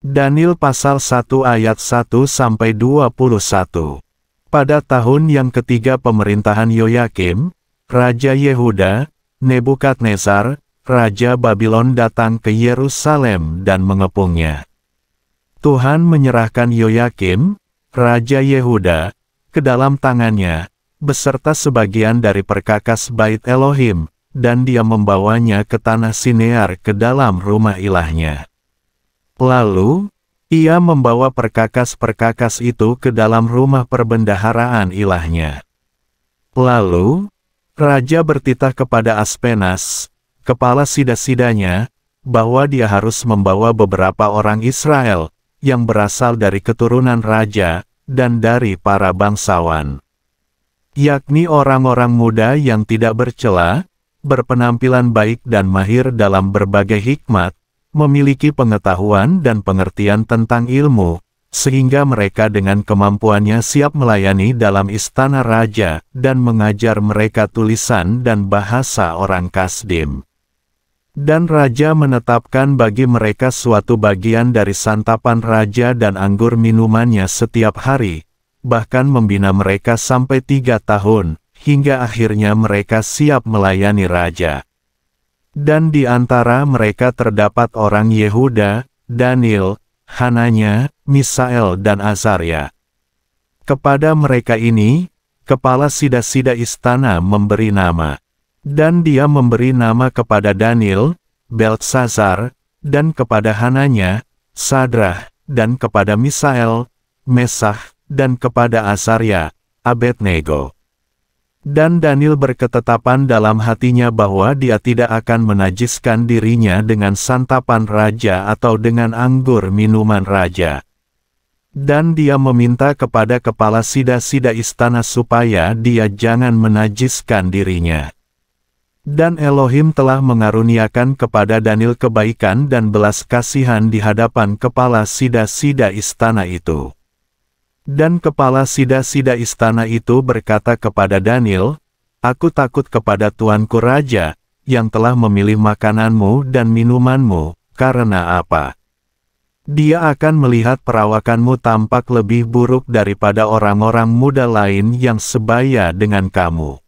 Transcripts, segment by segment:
Daniel pasal 1 ayat 1-21. Pada tahun yang ketiga pemerintahan Yoyakim, Raja Yehuda, Nebukadnezar, Raja Babylon datang ke Yerusalem dan mengepungnya. Tuhan menyerahkan Yoyakim, Raja Yehuda, ke dalam tangannya, beserta sebagian dari perkakas Bait Elohim, dan dia membawanya ke tanah Sinear ke dalam rumah ilahnya. Lalu, ia membawa perkakas-perkakas itu ke dalam rumah perbendaharaan ilahnya. Lalu, Raja bertitah kepada Aspenas, kepala sida-sidanya, bahwa dia harus membawa beberapa orang Israel, yang berasal dari keturunan raja, dan dari para bangsawan. Yakni orang-orang muda yang tidak bercela, berpenampilan baik dan mahir dalam berbagai hikmat, memiliki pengetahuan dan pengertian tentang ilmu, sehingga mereka dengan kemampuannya siap melayani dalam istana raja, dan mengajar mereka tulisan dan bahasa orang Kasdim. Dan raja menetapkan bagi mereka suatu bagian dari santapan raja dan anggur minumannya setiap hari, bahkan membina mereka sampai 3 tahun, hingga akhirnya mereka siap melayani raja. Dan di antara mereka terdapat orang Yehuda, Daniel, Hananya, Misael dan Azaria. Kepada mereka ini, kepala sida-sida istana memberi nama. Dan dia memberi nama kepada Daniel, Beltsazar, dan kepada Hananya, Sadrah, dan kepada Misael, Mesah, dan kepada Azaria, Abednego. Dan Daniel berketetapan dalam hatinya bahwa dia tidak akan menajiskan dirinya dengan santapan raja atau dengan anggur minuman raja. Dan dia meminta kepada kepala sida-sida istana supaya dia jangan menajiskan dirinya. Dan Elohim telah mengaruniakan kepada Daniel kebaikan dan belas kasihan di hadapan kepala sida-sida istana itu. Dan kepala sida-sida istana itu berkata kepada Daniel, "Aku takut kepada tuanku raja, yang telah memilih makananmu dan minumanmu, karena apa? Dia akan melihat perawakanmu tampak lebih buruk daripada orang-orang muda lain yang sebaya dengan kamu.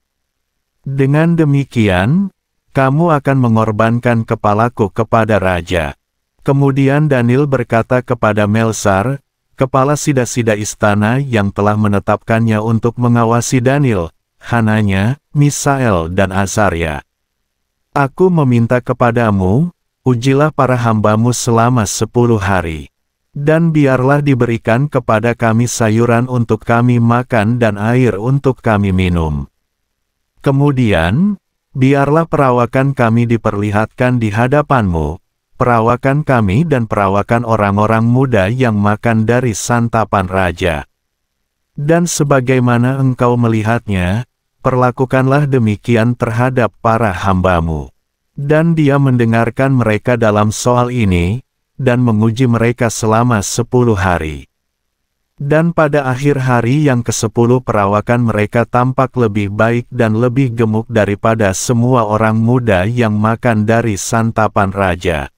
Dengan demikian, kamu akan mengorbankan kepalaku kepada raja." Kemudian Daniel berkata kepada Melsar, kepala sida-sida istana yang telah menetapkannya untuk mengawasi Daniel, Hananya, Misael dan Azaria, "Aku meminta kepadamu, ujilah para hambamu selama 10 hari. Dan biarlah diberikan kepada kami sayuran untuk kami makan dan air untuk kami minum. Kemudian, biarlah perawakan kami diperlihatkan di hadapanmu, perawakan kami dan perawakan orang-orang muda yang makan dari santapan raja. Dan sebagaimana engkau melihatnya, perlakukanlah demikian terhadap para hambamu." Dan dia mendengarkan mereka dalam soal ini, dan menguji mereka selama 10 hari. Dan pada akhir hari yang ke-10 perawakan mereka tampak lebih baik dan lebih gemuk daripada semua orang muda yang makan dari santapan raja.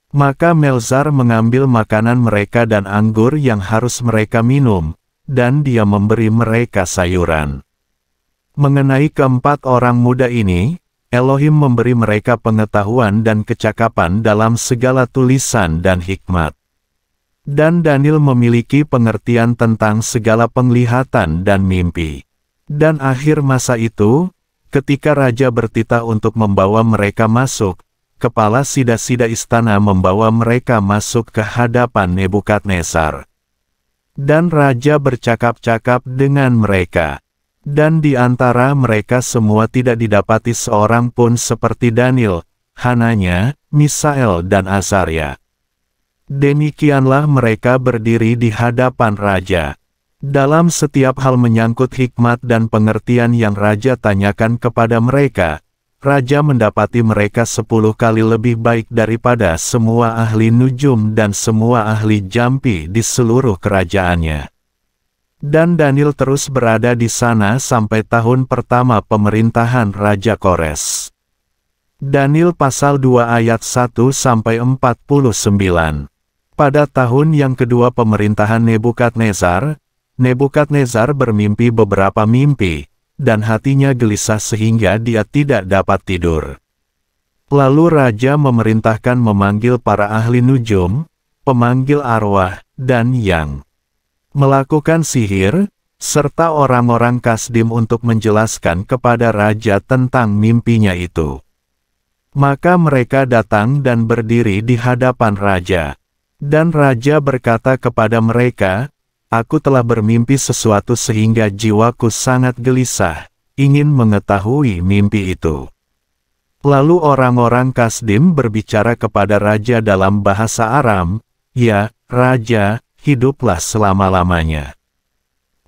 Maka Melzar mengambil makanan mereka dan anggur yang harus mereka minum, dan dia memberi mereka sayuran. Mengenai keempat orang muda ini, Elohim memberi mereka pengetahuan dan kecakapan dalam segala tulisan dan hikmat. Dan Daniel memiliki pengertian tentang segala penglihatan dan mimpi. Dan akhir masa itu, ketika raja bertitah untuk membawa mereka masuk, kepala sida-sida istana membawa mereka masuk ke hadapan Nebukadnezar. Dan raja bercakap-cakap dengan mereka. Dan di antara mereka semua tidak didapati seorang pun seperti Daniel, Hananya, Misael dan Azaria. Demikianlah mereka berdiri di hadapan raja. Dalam setiap hal menyangkut hikmat dan pengertian yang raja tanyakan kepada mereka, raja mendapati mereka 10 kali lebih baik daripada semua ahli nujum dan semua ahli jampi di seluruh kerajaannya. Dan Daniel terus berada di sana sampai tahun pertama pemerintahan Raja Kores. Daniel pasal 2 ayat 1-49. Pada tahun yang kedua pemerintahan Nebukadnezar, Nebukadnezar bermimpi beberapa mimpi, dan hatinya gelisah sehingga dia tidak dapat tidur. Lalu raja memerintahkan memanggil para ahli nujum, pemanggil arwah, dan yang melakukan sihir, serta orang-orang Kasdim untuk menjelaskan kepada raja tentang mimpinya itu. Maka mereka datang dan berdiri di hadapan raja. Dan raja berkata kepada mereka, "Aku telah bermimpi sesuatu sehingga jiwaku sangat gelisah, ingin mengetahui mimpi itu." Lalu orang-orang Kasdim berbicara kepada raja dalam bahasa Aram, "Ya, raja, hiduplah selama-lamanya.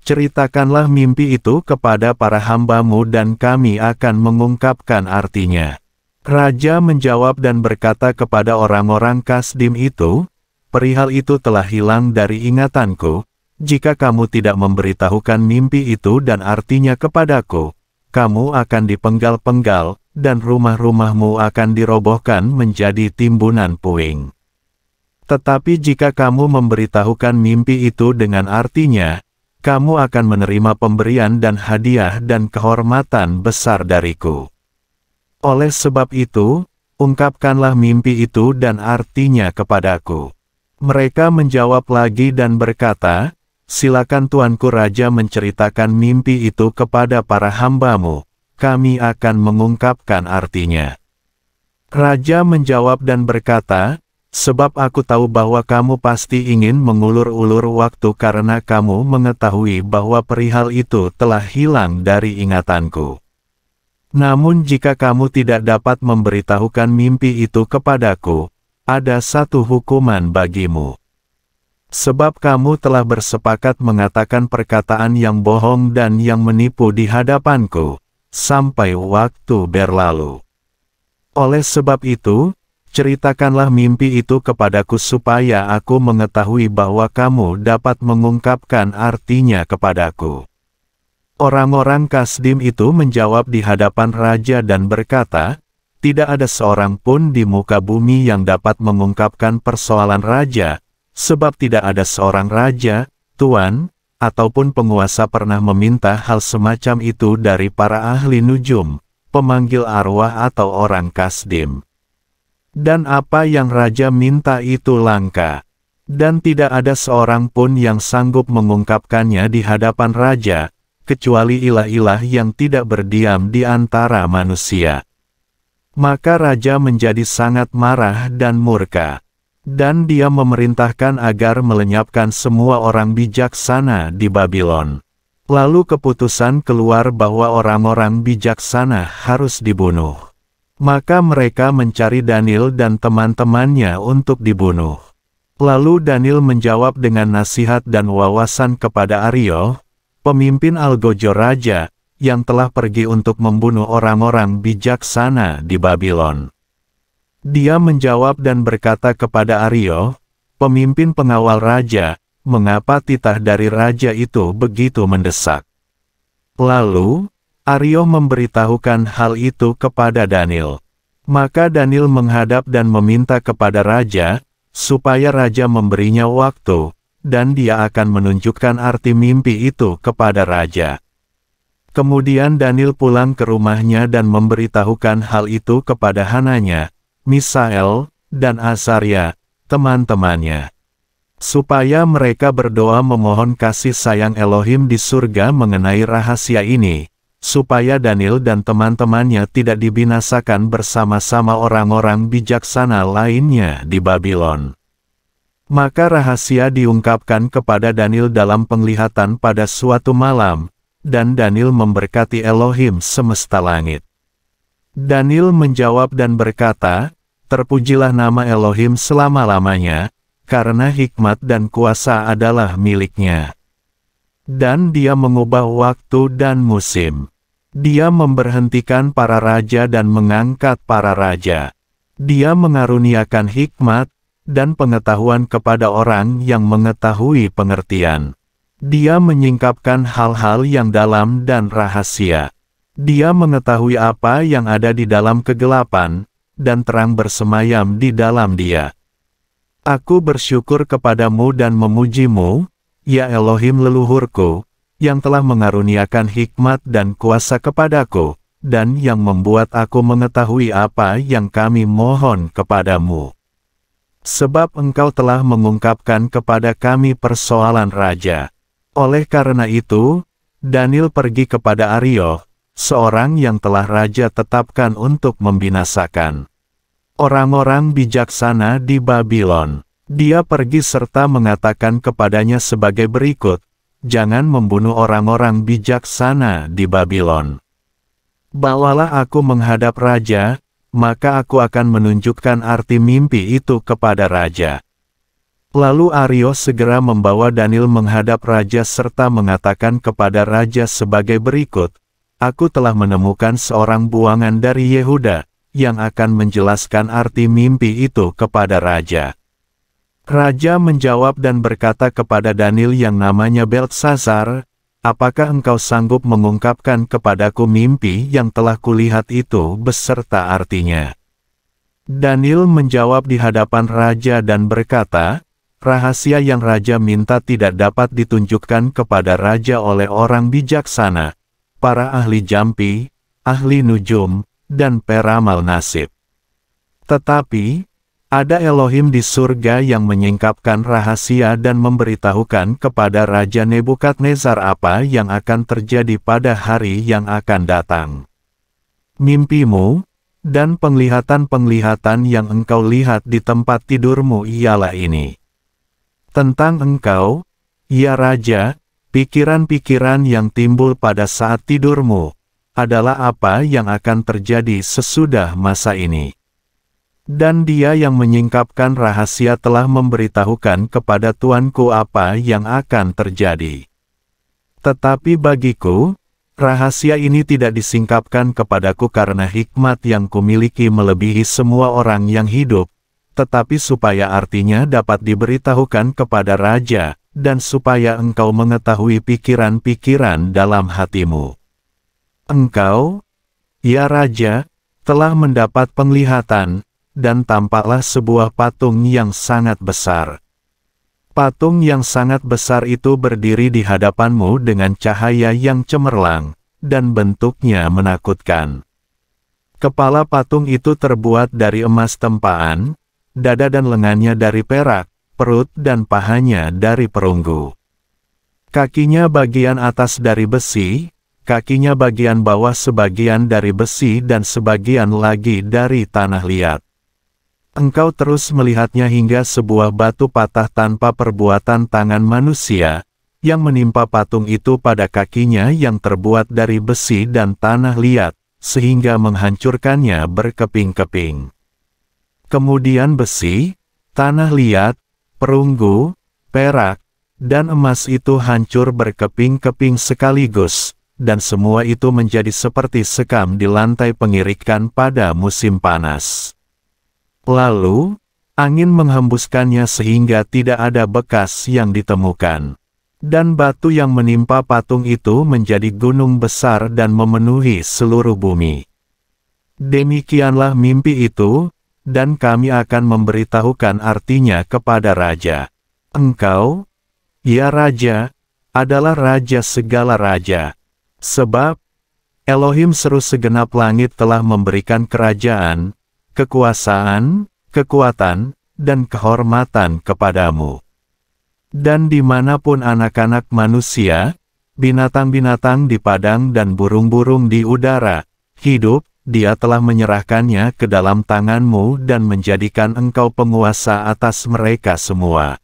Ceritakanlah mimpi itu kepada para hambamu dan kami akan mengungkapkan artinya." Raja menjawab dan berkata kepada orang-orang Kasdim itu, "Perihal itu telah hilang dari ingatanku. Jika kamu tidak memberitahukan mimpi itu dan artinya kepadaku, kamu akan dipenggal-penggal, dan rumah-rumahmu akan dirobohkan menjadi timbunan puing. Tetapi jika kamu memberitahukan mimpi itu dengan artinya, kamu akan menerima pemberian dan hadiah dan kehormatan besar dariku. Oleh sebab itu, ungkapkanlah mimpi itu dan artinya kepadaku." Mereka menjawab lagi dan berkata, "Silakan tuanku raja menceritakan mimpi itu kepada para hambamu, kami akan mengungkapkan artinya." Raja menjawab dan berkata, "Sebab aku tahu bahwa kamu pasti ingin mengulur-ulur waktu karena kamu mengetahui bahwa perihal itu telah hilang dari ingatanku. Namun jika kamu tidak dapat memberitahukan mimpi itu kepadaku, ada satu hukuman bagimu. Sebab kamu telah bersepakat mengatakan perkataan yang bohong dan yang menipu di hadapanku, sampai waktu berlalu. Oleh sebab itu, ceritakanlah mimpi itu kepadaku supaya aku mengetahui bahwa kamu dapat mengungkapkan artinya kepadaku." Orang-orang Kasdim itu menjawab di hadapan raja dan berkata, "Tidak ada seorang pun di muka bumi yang dapat mengungkapkan persoalan raja, sebab tidak ada seorang raja, tuan, ataupun penguasa pernah meminta hal semacam itu dari para ahli nujum, pemanggil arwah atau orang Kasdim. Dan apa yang raja minta itu langka, dan tidak ada seorang pun yang sanggup mengungkapkannya di hadapan raja, kecuali ilah-ilah yang tidak berdiam di antara manusia." Maka raja menjadi sangat marah dan murka. Dan dia memerintahkan agar melenyapkan semua orang bijaksana di Babylon. Lalu keputusan keluar bahwa orang-orang bijaksana harus dibunuh. Maka mereka mencari Daniel dan teman-temannya untuk dibunuh. Lalu Daniel menjawab dengan nasihat dan wawasan kepada Arioh, pemimpin algojo raja, yang telah pergi untuk membunuh orang-orang bijaksana di Babylon. Dia menjawab dan berkata kepada Arioh, pemimpin pengawal raja, mengapa titah dari raja itu begitu mendesak? Lalu, Arioh memberitahukan hal itu kepada Daniel. Maka Daniel menghadap dan meminta kepada raja, supaya raja memberinya waktu, dan dia akan menunjukkan arti mimpi itu kepada raja. Kemudian Daniel pulang ke rumahnya dan memberitahukan hal itu kepada Hananya, Misael, dan Azaria, teman-temannya. Supaya mereka berdoa memohon kasih sayang Elohim di surga mengenai rahasia ini, supaya Daniel dan teman-temannya tidak dibinasakan bersama-sama orang-orang bijaksana lainnya di Babylon. Maka rahasia diungkapkan kepada Daniel dalam penglihatan pada suatu malam, dan Daniel memberkati Elohim semesta langit. Daniel menjawab dan berkata, terpujilah nama Elohim selama-lamanya, karena hikmat dan kuasa adalah miliknya. Dan dia mengubah waktu dan musim. Dia memberhentikan para raja dan mengangkat para raja. Dia mengaruniakan hikmat dan pengetahuan kepada orang yang mengetahui pengertian. Dia menyingkapkan hal-hal yang dalam dan rahasia. Dia mengetahui apa yang ada di dalam kegelapan, dan terang bersemayam di dalam dia. Aku bersyukur kepadamu dan memujimu, ya Elohim leluhurku, yang telah mengaruniakan hikmat dan kuasa kepadaku, dan yang membuat aku mengetahui apa yang kami mohon kepadamu. Sebab engkau telah mengungkapkan kepada kami persoalan raja. Oleh karena itu, Daniel pergi kepada Arioch, seorang yang telah raja tetapkan untuk membinasakan orang-orang bijaksana di Babylon. Dia pergi serta mengatakan kepadanya sebagai berikut, "Jangan membunuh orang-orang bijaksana di Babylon. Bawalah aku menghadap raja, maka aku akan menunjukkan arti mimpi itu kepada raja." Lalu Arioch segera membawa Daniel menghadap raja serta mengatakan kepada raja sebagai berikut, "Aku telah menemukan seorang buangan dari Yehuda, yang akan menjelaskan arti mimpi itu kepada raja." Raja menjawab dan berkata kepada Daniel yang namanya Beltsazar, "Apakah engkau sanggup mengungkapkan kepadaku mimpi yang telah kulihat itu beserta artinya?" Daniel menjawab di hadapan raja dan berkata, "Rahasia yang raja minta tidak dapat ditunjukkan kepada raja oleh orang bijaksana, para ahli jampi, ahli nujum, dan peramal nasib. Tetapi, ada Elohim di surga yang menyingkapkan rahasia dan memberitahukan kepada Raja Nebukadnezar apa yang akan terjadi pada hari yang akan datang. Mimpimu, dan penglihatan-penglihatan yang engkau lihat di tempat tidurmu ialah ini. Tentang engkau, ya Raja, pikiran-pikiran yang timbul pada saat tidurmu, adalah apa yang akan terjadi sesudah masa ini. Dan dia yang menyingkapkan rahasia telah memberitahukan kepada tuanku apa yang akan terjadi. Tetapi bagiku, rahasia ini tidak disingkapkan kepadaku karena hikmat yang kumiliki melebihi semua orang yang hidup, tetapi supaya artinya dapat diberitahukan kepada raja, dan supaya engkau mengetahui pikiran-pikiran dalam hatimu. Engkau, ya Raja, telah mendapat penglihatan, dan tampaklah sebuah patung yang sangat besar. Patung yang sangat besar itu berdiri di hadapanmu dengan cahaya yang cemerlang, dan bentuknya menakutkan. Kepala patung itu terbuat dari emas tempaan, dada dan lengannya dari perak, perut dan pahanya dari perunggu. Kakinya bagian atas dari besi, kakinya bagian bawah sebagian dari besi dan sebagian lagi dari tanah liat. Engkau terus melihatnya hingga sebuah batu patah tanpa perbuatan tangan manusia, yang menimpa patung itu pada kakinya yang terbuat dari besi dan tanah liat, sehingga menghancurkannya berkeping-keping. Kemudian besi, tanah liat, perunggu, perak, dan emas itu hancur berkeping-keping sekaligus, dan semua itu menjadi seperti sekam di lantai pengirikan pada musim panas. Lalu, angin menghembuskannya sehingga tidak ada bekas yang ditemukan. Dan batu yang menimpa patung itu menjadi gunung besar dan memenuhi seluruh bumi. Demikianlah mimpi itu, dan kami akan memberitahukan artinya kepada raja. Engkau, ya Raja, adalah Raja segala raja. Sebab, Elohim seru segenap langit telah memberikan kerajaan, kekuasaan, kekuatan, dan kehormatan kepadamu. Dan dimanapun anak-anak manusia, binatang-binatang di padang dan burung-burung di udara, hidup, dia telah menyerahkannya ke dalam tanganmu dan menjadikan engkau penguasa atas mereka semua.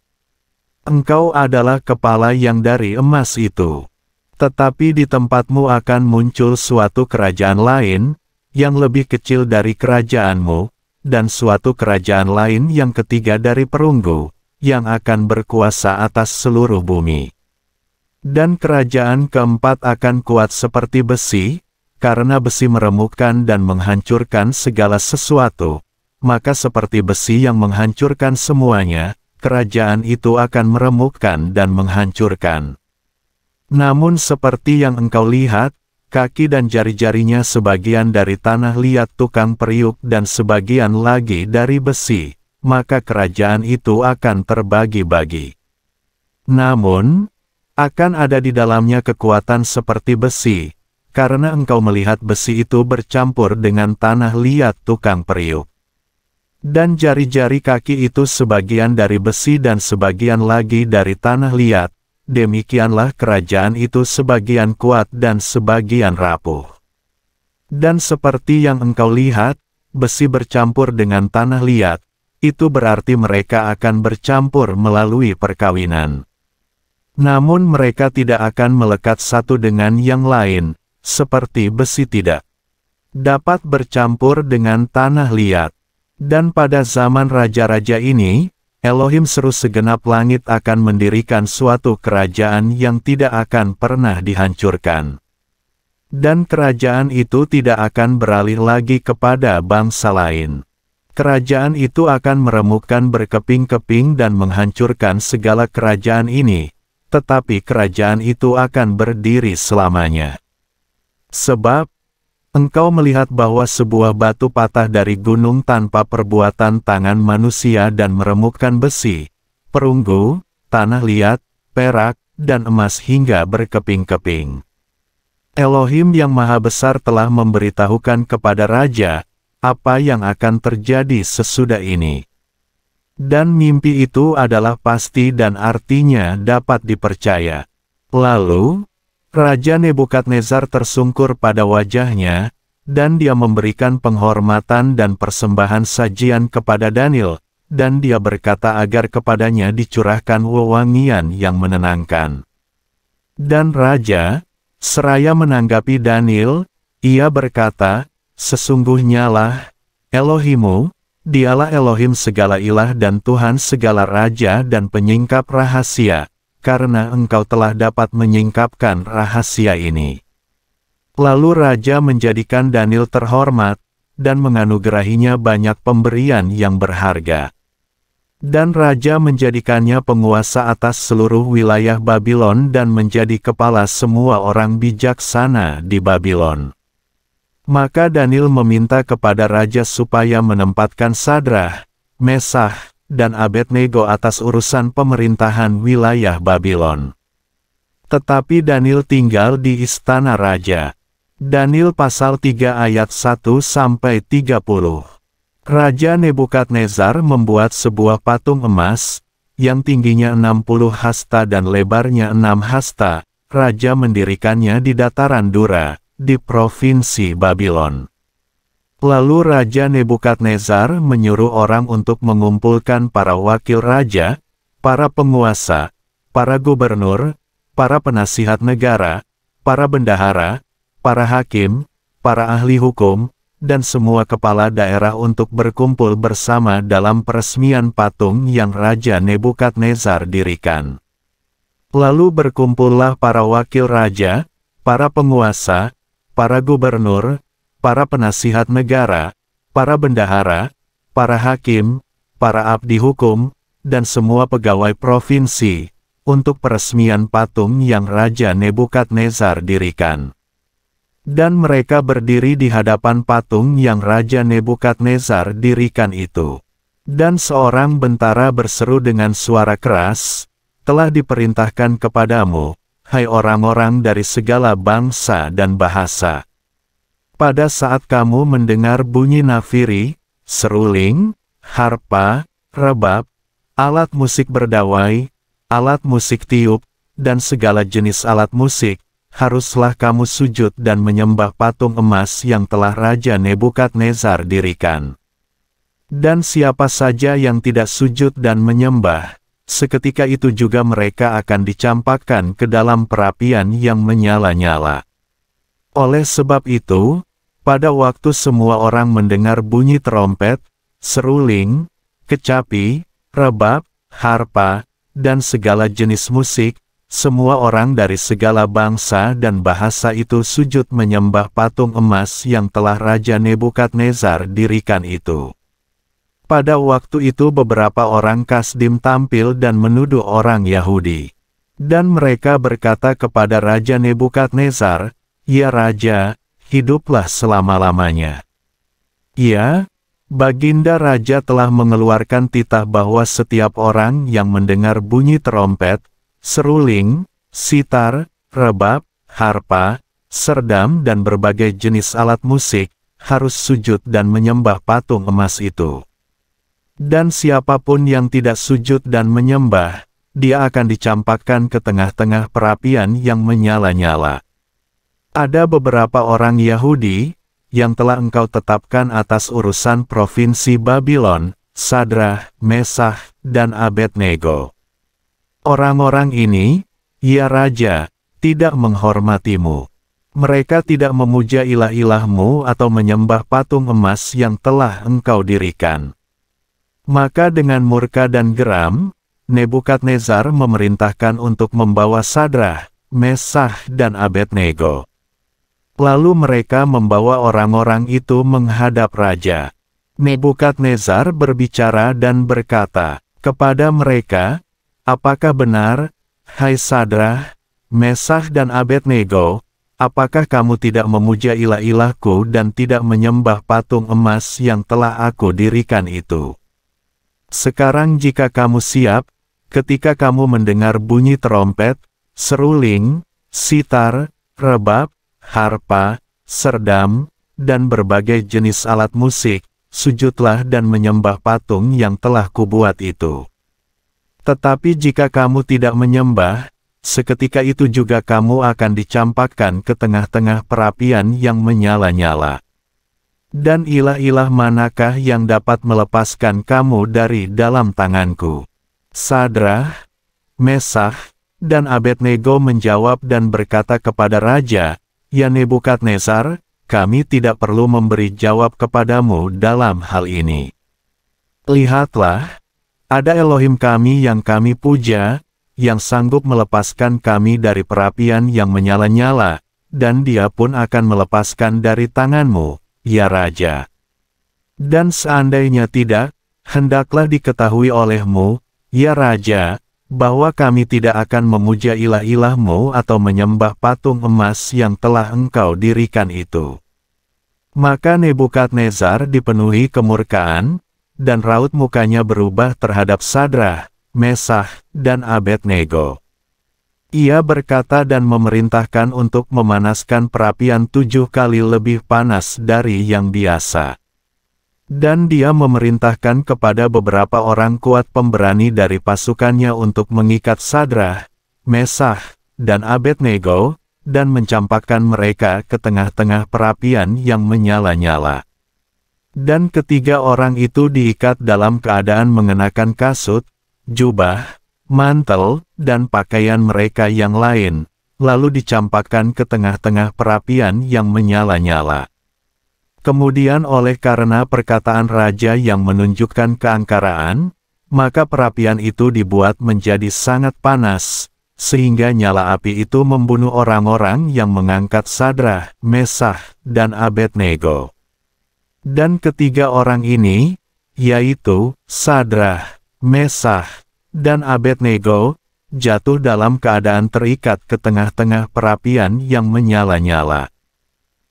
Engkau adalah kepala yang dari emas itu. Tetapi di tempatmu akan muncul suatu kerajaan lain, yang lebih kecil dari kerajaanmu, dan suatu kerajaan lain yang ketiga dari perunggu, yang akan berkuasa atas seluruh bumi. Dan kerajaan keempat akan kuat seperti besi, karena besi meremukkan dan menghancurkan segala sesuatu, maka seperti besi yang menghancurkan semuanya, kerajaan itu akan meremukkan dan menghancurkan. Namun seperti yang engkau lihat, kaki dan jari-jarinya sebagian dari tanah liat tukang periuk dan sebagian lagi dari besi, maka kerajaan itu akan terbagi-bagi. Namun, akan ada di dalamnya kekuatan seperti besi, karena engkau melihat besi itu bercampur dengan tanah liat tukang periuk. Dan jari-jari kaki itu sebagian dari besi dan sebagian lagi dari tanah liat, demikianlah kerajaan itu sebagian kuat dan sebagian rapuh. Dan seperti yang engkau lihat, besi bercampur dengan tanah liat, itu berarti mereka akan bercampur melalui perkawinan. Namun mereka tidak akan melekat satu dengan yang lain, seperti besi tidak dapat bercampur dengan tanah liat. Dan pada zaman raja-raja ini, Elohim seru segenap langit akan mendirikan suatu kerajaan yang tidak akan pernah dihancurkan. Dan kerajaan itu tidak akan beralih lagi kepada bangsa lain. Kerajaan itu akan meremukkan berkeping-keping dan menghancurkan segala kerajaan ini, tetapi kerajaan itu akan berdiri selamanya. Sebab, engkau melihat bahwa sebuah batu patah dari gunung tanpa perbuatan tangan manusia dan meremukkan besi, perunggu, tanah liat, perak, dan emas hingga berkeping-keping. Elohim yang Maha Besar telah memberitahukan kepada raja, apa yang akan terjadi sesudah ini. Dan mimpi itu adalah pasti dan artinya dapat dipercaya. Lalu, Raja Nebukadnezar tersungkur pada wajahnya, dan dia memberikan penghormatan dan persembahan sajian kepada Daniel, dan dia berkata agar kepadanya dicurahkan wewangian yang menenangkan. Dan Raja, seraya menanggapi Daniel, ia berkata, "Sesungguhnya lah, Elohimu, Dialah Elohim segala ilah dan Tuhan segala raja dan penyingkap rahasia, karena engkau telah dapat menyingkapkan rahasia ini." Lalu raja menjadikan Daniel terhormat, dan menganugerahinya banyak pemberian yang berharga. Dan raja menjadikannya penguasa atas seluruh wilayah Babylon dan menjadi kepala semua orang bijaksana di Babylon. Maka Daniel meminta kepada raja supaya menempatkan Sadrah, Mesah, dan Abednego atas urusan pemerintahan wilayah Babylon. Tetapi Daniel tinggal di istana raja. Daniel pasal 3 ayat 1-30. Raja Nebukadnezar membuat sebuah patung emas, yang tingginya 60 hasta dan lebarnya 6 hasta. Raja mendirikannya di dataran Dura, di provinsi Babylon. Lalu Raja Nebukadnezar menyuruh orang untuk mengumpulkan para wakil raja, para penguasa, para gubernur, para penasihat negara, para bendahara, para hakim, para ahli hukum, dan semua kepala daerah untuk berkumpul bersama dalam peresmian patung yang Raja Nebukadnezar dirikan. Lalu berkumpullah para wakil raja, para penguasa, para gubernur, para penasihat negara, para bendahara, para hakim, para abdi hukum, dan semua pegawai provinsi, untuk peresmian patung yang Raja Nebukadnezar dirikan. Dan mereka berdiri di hadapan patung yang Raja Nebukadnezar dirikan itu. Dan seorang bentara berseru dengan suara keras, "Telah diperintahkan kepadamu, hai orang-orang dari segala bangsa dan bahasa. Pada saat kamu mendengar bunyi nafiri, seruling, harpa, rebab, alat musik berdawai, alat musik tiup, dan segala jenis alat musik, haruslah kamu sujud dan menyembah patung emas yang telah Raja Nebukadnezar dirikan. Dan siapa saja yang tidak sujud dan menyembah, seketika itu juga mereka akan dicampakkan ke dalam perapian yang menyala-nyala. Oleh sebab itu, pada waktu semua orang mendengar bunyi trompet, seruling, kecapi, rebab, harpa, dan segala jenis musik, semua orang dari segala bangsa dan bahasa itu sujud menyembah patung emas yang telah Raja Nebukadnezar dirikan itu. Pada waktu itu beberapa orang Kasdim tampil dan menuduh orang Yahudi. Dan mereka berkata kepada Raja Nebukadnezar, "Ya Raja, hiduplah selama-lamanya. Ya, Baginda Raja telah mengeluarkan titah bahwa setiap orang yang mendengar bunyi terompet, seruling, sitar, rebab, harpa, serdam dan berbagai jenis alat musik, harus sujud dan menyembah patung emas itu. Dan siapapun yang tidak sujud dan menyembah, dia akan dicampakkan ke tengah-tengah perapian yang menyala-nyala. Ada beberapa orang Yahudi yang telah engkau tetapkan atas urusan provinsi Babylon, Sadrah, Mesah, dan Abednego. Orang-orang ini, ya Raja, tidak menghormatimu. Mereka tidak memuja ilah-ilahmu atau menyembah patung emas yang telah engkau dirikan. Maka dengan murka dan geram, Nebukadnezar memerintahkan untuk membawa Sadrah, Mesah, dan Abednego. Lalu mereka membawa orang-orang itu menghadap raja. Nebukadnezar berbicara dan berkata kepada mereka, "Apakah benar, hai Sadrah, Mesah dan Abednego, apakah kamu tidak memuja ilah-ilahku dan tidak menyembah patung emas yang telah aku dirikan itu? Sekarang jika kamu siap, ketika kamu mendengar bunyi terompet, seruling, sitar, rebab, harpa, serdam, dan berbagai jenis alat musik, sujudlah dan menyembah patung yang telah kubuat itu. Tetapi jika kamu tidak menyembah, seketika itu juga kamu akan dicampakkan ke tengah-tengah perapian yang menyala-nyala. Dan ilah-ilah manakah yang dapat melepaskan kamu dari dalam tanganku?" Sadrah, Mesah, dan Abednego menjawab dan berkata kepada raja, "Ya Nebukadnezar, kami tidak perlu memberi jawab kepadamu dalam hal ini. Lihatlah, ada Elohim kami yang kami puja, yang sanggup melepaskan kami dari perapian yang menyala-nyala, dan dia pun akan melepaskan dari tanganmu, ya Raja. Dan seandainya tidak, hendaklah diketahui olehmu, ya Raja, bahwa kami tidak akan memuja ilah-ilahmu atau menyembah patung emas yang telah engkau dirikan itu." Maka Nebukadnezar dipenuhi kemurkaan, dan raut mukanya berubah terhadap Sadrah, Mesah, dan Abednego. Ia berkata dan memerintahkan untuk memanaskan perapian 7 kali lebih panas dari yang biasa. Dan dia memerintahkan kepada beberapa orang kuat pemberani dari pasukannya untuk mengikat Sadrah, Mesah, dan Abednego, dan mencampakkan mereka ke tengah-tengah perapian yang menyala-nyala. Dan ketiga orang itu diikat dalam keadaan mengenakan kasut, jubah, mantel, dan pakaian mereka yang lain, lalu dicampakkan ke tengah-tengah perapian yang menyala-nyala. Kemudian oleh karena perkataan raja yang menunjukkan keangkaraan, maka perapian itu dibuat menjadi sangat panas, sehingga nyala api itu membunuh orang-orang yang mengangkat Sadrah, Mesah, dan Abednego. Dan ketiga orang ini, yaitu Sadrah, Mesah, dan Abednego, jatuh dalam keadaan terikat ke tengah-tengah perapian yang menyala-nyala.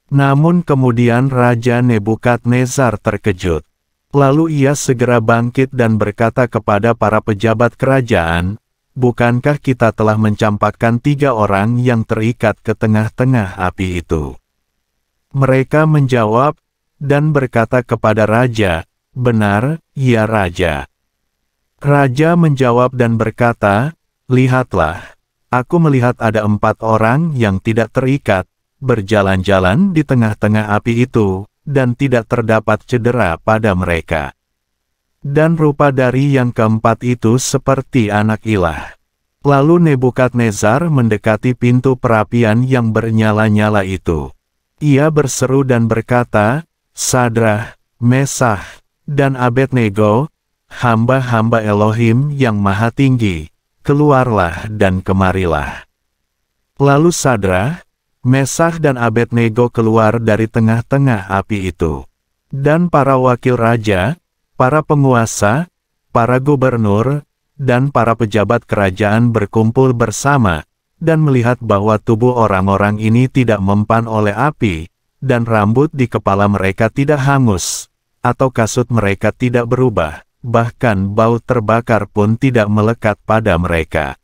Namun kemudian Raja Nebukadnezar terkejut. Lalu ia segera bangkit dan berkata kepada para pejabat kerajaan, "Bukankah kita telah mencampakkan 3 orang yang terikat ke tengah-tengah api itu?" Mereka menjawab, dan berkata kepada Raja, "Benar, ya Raja." Raja menjawab dan berkata, "Lihatlah, aku melihat ada 4 orang yang tidak terikat, berjalan-jalan di tengah-tengah api itu, dan tidak terdapat cedera pada mereka. Dan rupa dari yang keempat itu seperti anak ilah." Lalu Nebukadnezar mendekati pintu perapian yang bernyala-nyala itu. Ia berseru dan berkata, "Sadrah, Mesah, dan Abednego, hamba-hamba Elohim yang Maha Tinggi, keluarlah dan kemarilah." Lalu Sadrah, Mesah dan Abednego keluar dari tengah-tengah api itu. Dan para wakil raja, para penguasa, para gubernur, dan para pejabat kerajaan berkumpul bersama, dan melihat bahwa tubuh orang-orang ini tidak mempan oleh api, dan rambut di kepala mereka tidak hangus, atau kasut mereka tidak berubah, bahkan bau terbakar pun tidak melekat pada mereka.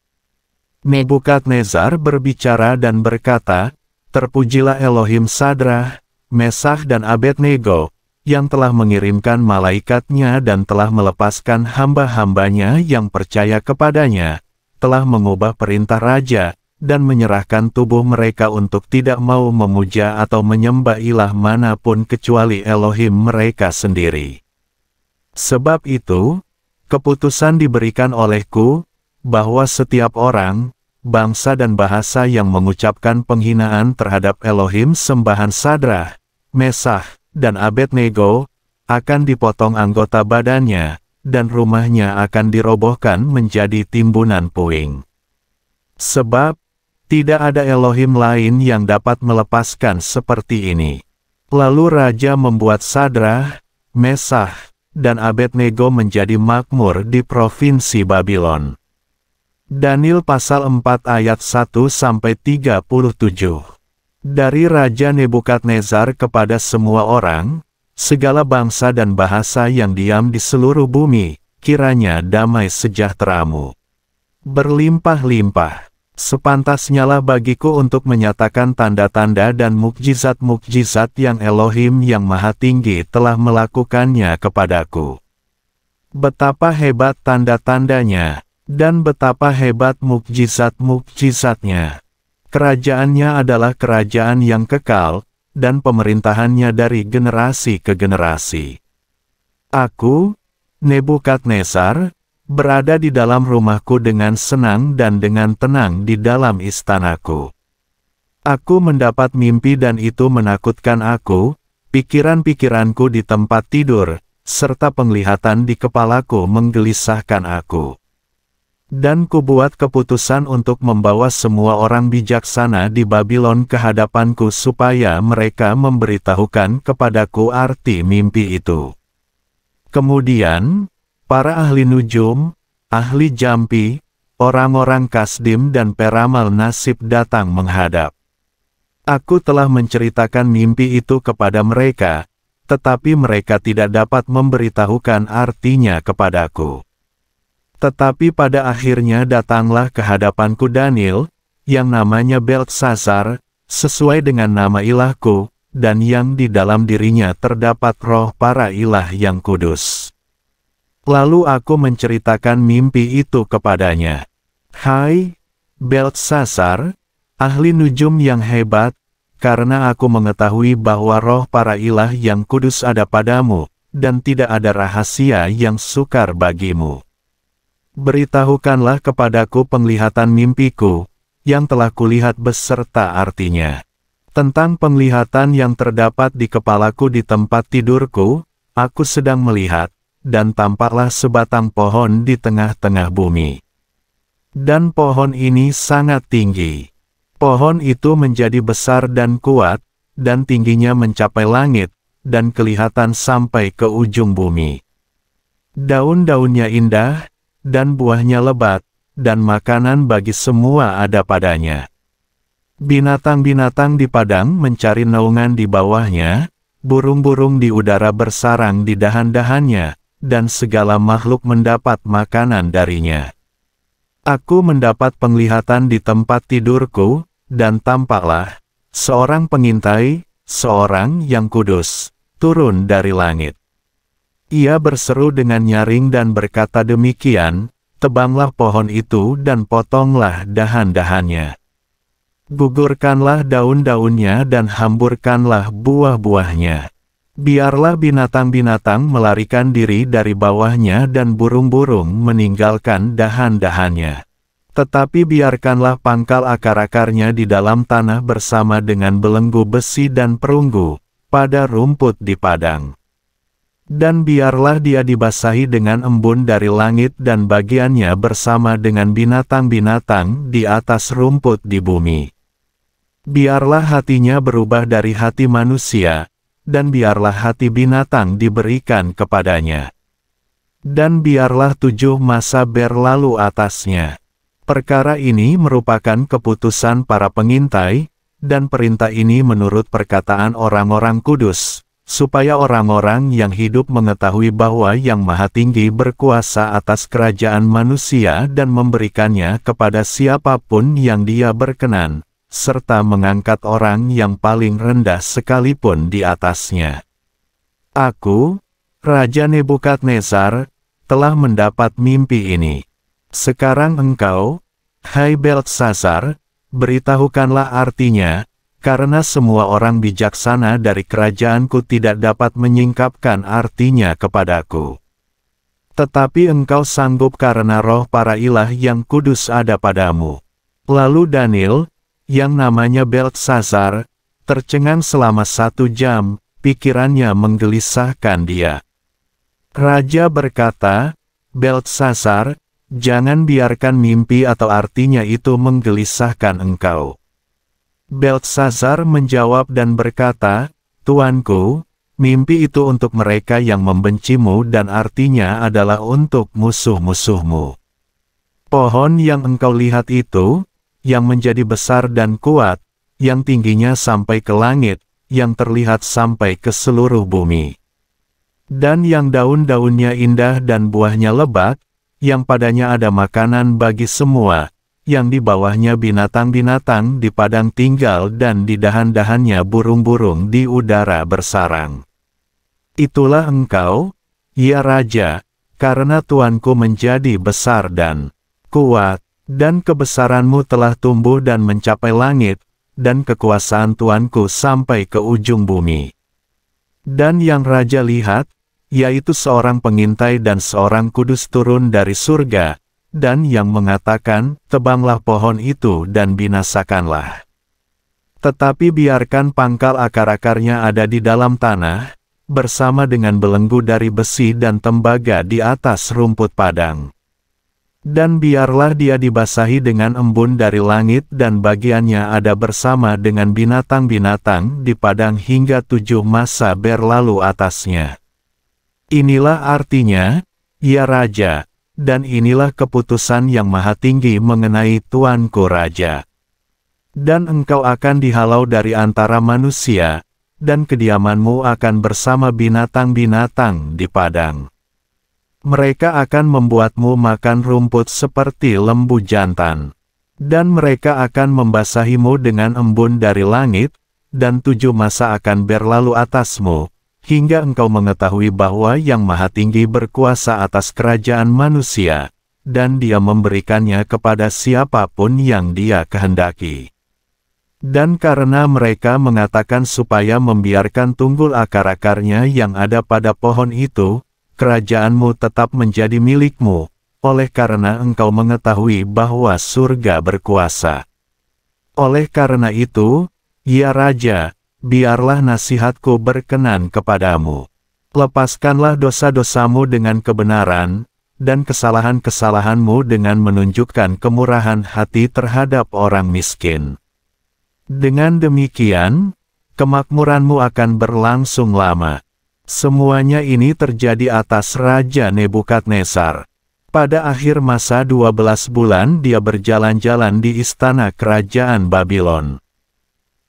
Nebukadnezar berbicara dan berkata, "Terpujilah Elohim Sadrah, Mesakh dan Abednego, yang telah mengirimkan malaikatnya dan telah melepaskan hamba-hambanya yang percaya kepadanya, telah mengubah perintah raja, dan menyerahkan tubuh mereka untuk tidak mau memuja atau menyembah ilah manapun kecuali Elohim mereka sendiri. Sebab itu, keputusan diberikan olehku, bahwa setiap orang, bangsa dan bahasa yang mengucapkan penghinaan terhadap Elohim sembahan Sadrah, Mesakh, dan Abednego, akan dipotong anggota badannya, dan rumahnya akan dirobohkan menjadi timbunan puing. Sebab, tidak ada Elohim lain yang dapat melepaskan seperti ini." Lalu raja membuat Sadrah, Mesakh, dan Abednego menjadi makmur di provinsi Babylon. Daniel pasal 4 ayat 1-37. Dari Raja Nebukadnezar kepada semua orang, segala bangsa dan bahasa yang diam di seluruh bumi, kiranya damai sejahteramu berlimpah-limpah. Sepantasnyalah bagiku untuk menyatakan tanda-tanda dan mukjizat-mukjizat yang Elohim yang Maha Tinggi telah melakukannya kepadaku. Betapa hebat tanda-tandanya, dan betapa hebat mukjizat-mukjizatnya. Kerajaannya adalah kerajaan yang kekal, dan pemerintahannya dari generasi ke generasi. Aku, Nebukadnezar, berada di dalam rumahku dengan senang dan dengan tenang di dalam istanaku. Aku mendapat mimpi dan itu menakutkan aku, pikiran-pikiranku di tempat tidur, serta penglihatan di kepalaku menggelisahkan aku. Dan kubuat keputusan untuk membawa semua orang bijaksana di Babylon ke hadapanku supaya mereka memberitahukan kepadaku arti mimpi itu. Kemudian, para ahli nujum, ahli jampi, orang-orang kasdim dan peramal nasib datang menghadap. Aku telah menceritakan mimpi itu kepada mereka, tetapi mereka tidak dapat memberitahukan artinya kepadaku. Tetapi pada akhirnya datanglah ke hadapanku Daniel, yang namanya Beltsazar, sesuai dengan nama ilahku, dan yang di dalam dirinya terdapat roh para ilah yang kudus. Lalu aku menceritakan mimpi itu kepadanya. "Hai, Beltsazar, ahli nujum yang hebat, karena aku mengetahui bahwa roh para ilah yang kudus ada padamu, dan tidak ada rahasia yang sukar bagimu. Beritahukanlah kepadaku penglihatan mimpiku, yang telah kulihat beserta artinya. Tentang penglihatan yang terdapat di kepalaku di tempat tidurku, aku sedang melihat, dan tampaklah sebatang pohon di tengah-tengah bumi. Dan pohon ini sangat tinggi. Pohon itu menjadi besar dan kuat, dan tingginya mencapai langit, dan kelihatan sampai ke ujung bumi. Daun-daunnya indah, dan buahnya lebat, dan makanan bagi semua ada padanya. Binatang-binatang di padang mencari naungan di bawahnya, burung-burung di udara bersarang di dahan-dahannya, dan segala makhluk mendapat makanan darinya. Aku mendapat penglihatan di tempat tidurku, dan tampaklah seorang pengintai, seorang yang kudus, turun dari langit. Ia berseru dengan nyaring dan berkata demikian, "Tebanglah pohon itu dan potonglah dahan-dahannya. Gugurkanlah daun-daunnya dan hamburkanlah buah-buahnya. Biarlah binatang-binatang melarikan diri dari bawahnya dan burung-burung meninggalkan dahan-dahannya. Tetapi biarkanlah pangkal akar-akarnya di dalam tanah bersama dengan belenggu besi dan perunggu, pada rumput di padang. Dan biarlah dia dibasahi dengan embun dari langit dan bagiannya bersama dengan binatang-binatang di atas rumput di bumi. Biarlah hatinya berubah dari hati manusia, dan biarlah hati binatang diberikan kepadanya. Dan biarlah 7 masa berlalu atasnya." Perkara ini merupakan keputusan para pengintai, dan perintah ini menurut perkataan orang-orang kudus, supaya orang-orang yang hidup mengetahui bahwa Yang Maha Tinggi berkuasa atas kerajaan manusia dan memberikannya kepada siapapun yang Dia berkenan, serta mengangkat orang yang paling rendah sekalipun di atasnya. Aku, Raja Nebukadnezar, telah mendapat mimpi ini. Sekarang engkau, hai Beltsazar, beritahukanlah artinya, karena semua orang bijaksana dari kerajaanku tidak dapat menyingkapkan artinya kepadaku. Tetapi engkau sanggup karena roh para ilah yang kudus ada padamu. Lalu Daniel, yang namanya Beltsazar, tercengang selama 1 jam, pikirannya menggelisahkan dia. Raja berkata, Beltsazar, jangan biarkan mimpi atau artinya itu menggelisahkan engkau. Beltsazar menjawab dan berkata, Tuanku, mimpi itu untuk mereka yang membencimu dan artinya adalah untuk musuh-musuhmu. Pohon yang engkau lihat itu, yang menjadi besar dan kuat, yang tingginya sampai ke langit, yang terlihat sampai ke seluruh bumi. Dan yang daun-daunnya indah dan buahnya lebat, yang padanya ada makanan bagi semua, yang di bawahnya binatang-binatang di padang tinggal dan di dahan-dahannya burung-burung di udara bersarang. Itulah engkau, ya Raja, karena Tuanku menjadi besar dan kuat, dan kebesaranmu telah tumbuh dan mencapai langit, dan kekuasaan Tuanku sampai ke ujung bumi. Dan yang Raja lihat, yaitu seorang pengintai dan seorang kudus turun dari surga, dan yang mengatakan, tebanglah pohon itu dan binasakanlah. Tetapi biarkan pangkal akar-akarnya ada di dalam tanah, bersama dengan belenggu dari besi dan tembaga di atas rumput padang. Dan biarlah dia dibasahi dengan embun dari langit dan bagiannya ada bersama dengan binatang-binatang di padang hingga 7 masa berlalu atasnya. Inilah artinya, ya Raja, dan inilah keputusan Yang Maha Tinggi mengenai Tuanku Raja. Dan engkau akan dihalau dari antara manusia, dan kediamanmu akan bersama binatang-binatang di padang. Mereka akan membuatmu makan rumput seperti lembu jantan. Dan mereka akan membasahimu dengan embun dari langit, dan 7 masa akan berlalu atasmu, hingga engkau mengetahui bahwa Yang Maha Tinggi berkuasa atas kerajaan manusia, dan Dia memberikannya kepada siapapun yang Dia kehendaki. Dan karena mereka mengatakan supaya membiarkan tunggul akar-akarnya yang ada pada pohon itu, kerajaanmu tetap menjadi milikmu, oleh karena engkau mengetahui bahwa surga berkuasa. Oleh karena itu, ya Raja, biarlah nasihatku berkenan kepadamu. Lepaskanlah dosa-dosamu dengan kebenaran, dan kesalahan-kesalahanmu dengan menunjukkan kemurahan hati terhadap orang miskin. Dengan demikian, kemakmuranmu akan berlangsung lama. Semuanya ini terjadi atas Raja Nebukadnezar. Pada akhir masa 12 bulan dia berjalan-jalan di istana kerajaan Babylon.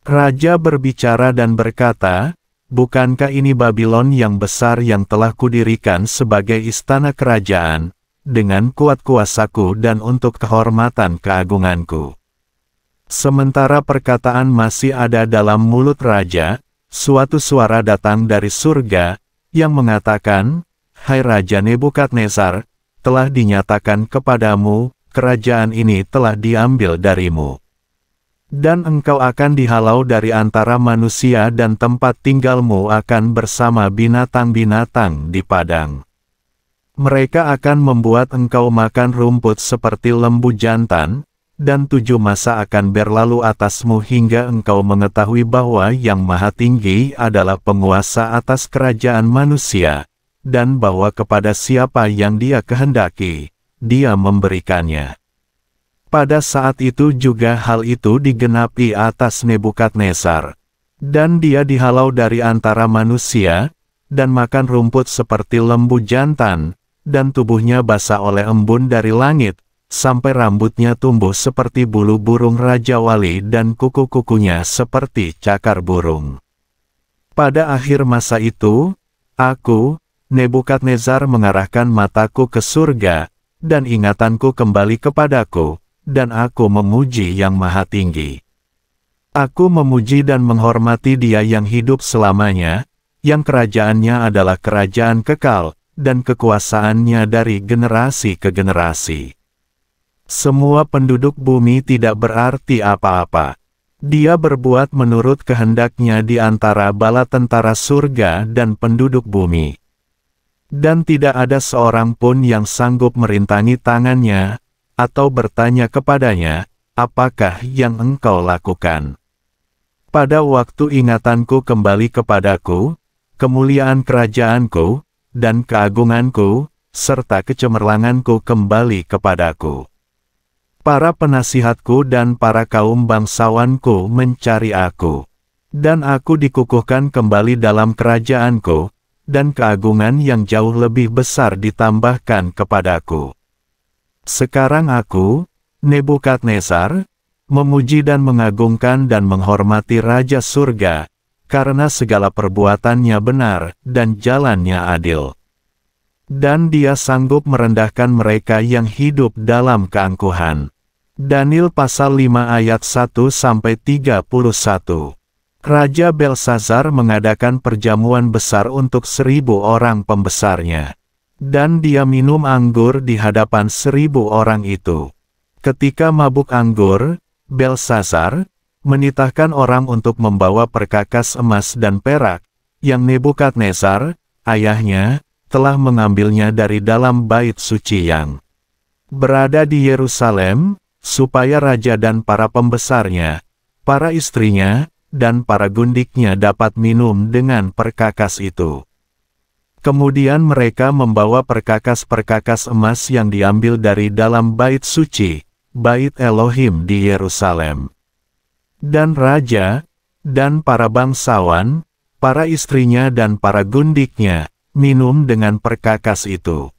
Raja berbicara dan berkata, bukankah ini Babylon yang besar yang telah kudirikan sebagai istana kerajaan, dengan kuat kuasaku dan untuk kehormatan keagunganku. Sementara perkataan masih ada dalam mulut Raja, suatu suara datang dari surga, yang mengatakan, Hai Raja Nebukadnezar, telah dinyatakan kepadamu, kerajaan ini telah diambil darimu. Dan engkau akan dihalau dari antara manusia dan tempat tinggalmu akan bersama binatang-binatang di padang. Mereka akan membuat engkau makan rumput seperti lembu jantan, dan 7 masa akan berlalu atasmu hingga engkau mengetahui bahwa Yang Maha Tinggi adalah penguasa atas kerajaan manusia, dan bahwa kepada siapa yang Dia kehendaki, Dia memberikannya. Pada saat itu juga hal itu digenapi atas Nebukadnezar. Dan dia dihalau dari antara manusia, dan makan rumput seperti lembu jantan, dan tubuhnya basah oleh embun dari langit, sampai rambutnya tumbuh seperti bulu burung Raja Wali dan kuku-kukunya seperti cakar burung. Pada akhir masa itu, aku, Nebukadnezar, mengarahkan mataku ke surga, dan ingatanku kembali kepadaku, dan aku memuji Yang Maha Tinggi. Aku memuji dan menghormati Dia yang hidup selamanya, yang kerajaannya adalah kerajaan kekal, dan kekuasaannya dari generasi ke generasi. Semua penduduk bumi tidak berarti apa-apa. Dia berbuat menurut kehendaknya di antara bala tentara surga dan penduduk bumi. Dan tidak ada seorang pun yang sanggup merintangi tangannya, atau bertanya kepadanya, apakah yang engkau lakukan? Pada waktu ingatanku kembali kepadaku, kemuliaan kerajaanku, dan keagunganku, serta kecemerlanganku kembali kepadaku. Para penasihatku dan para kaum bangsawanku mencari aku. Dan aku dikukuhkan kembali dalam kerajaanku, dan keagungan yang jauh lebih besar ditambahkan kepadaku. Sekarang aku, Nebukadnezar, memuji dan mengagungkan dan menghormati Raja Surga, karena segala perbuatannya benar, dan jalannya adil. Dan Dia sanggup merendahkan mereka yang hidup dalam keangkuhan. Daniel pasal 5 ayat 1-31. Raja Belsazar mengadakan perjamuan besar untuk 1.000 orang pembesarnya. Dan dia minum anggur di hadapan 1.000 orang itu. Ketika mabuk anggur, Belsazar menitahkan orang untuk membawa perkakas emas dan perak, yang Nebukadnezar, ayahnya, telah mengambilnya dari dalam bait suci yang berada di Yerusalem, supaya raja dan para pembesarnya, para istrinya, dan para gundiknya dapat minum dengan perkakas itu. Kemudian mereka membawa perkakas-perkakas emas yang diambil dari dalam bait suci, bait Elohim di Yerusalem. Dan raja, dan para bangsawan, para istrinya dan para gundiknya, minum dengan perkakas itu.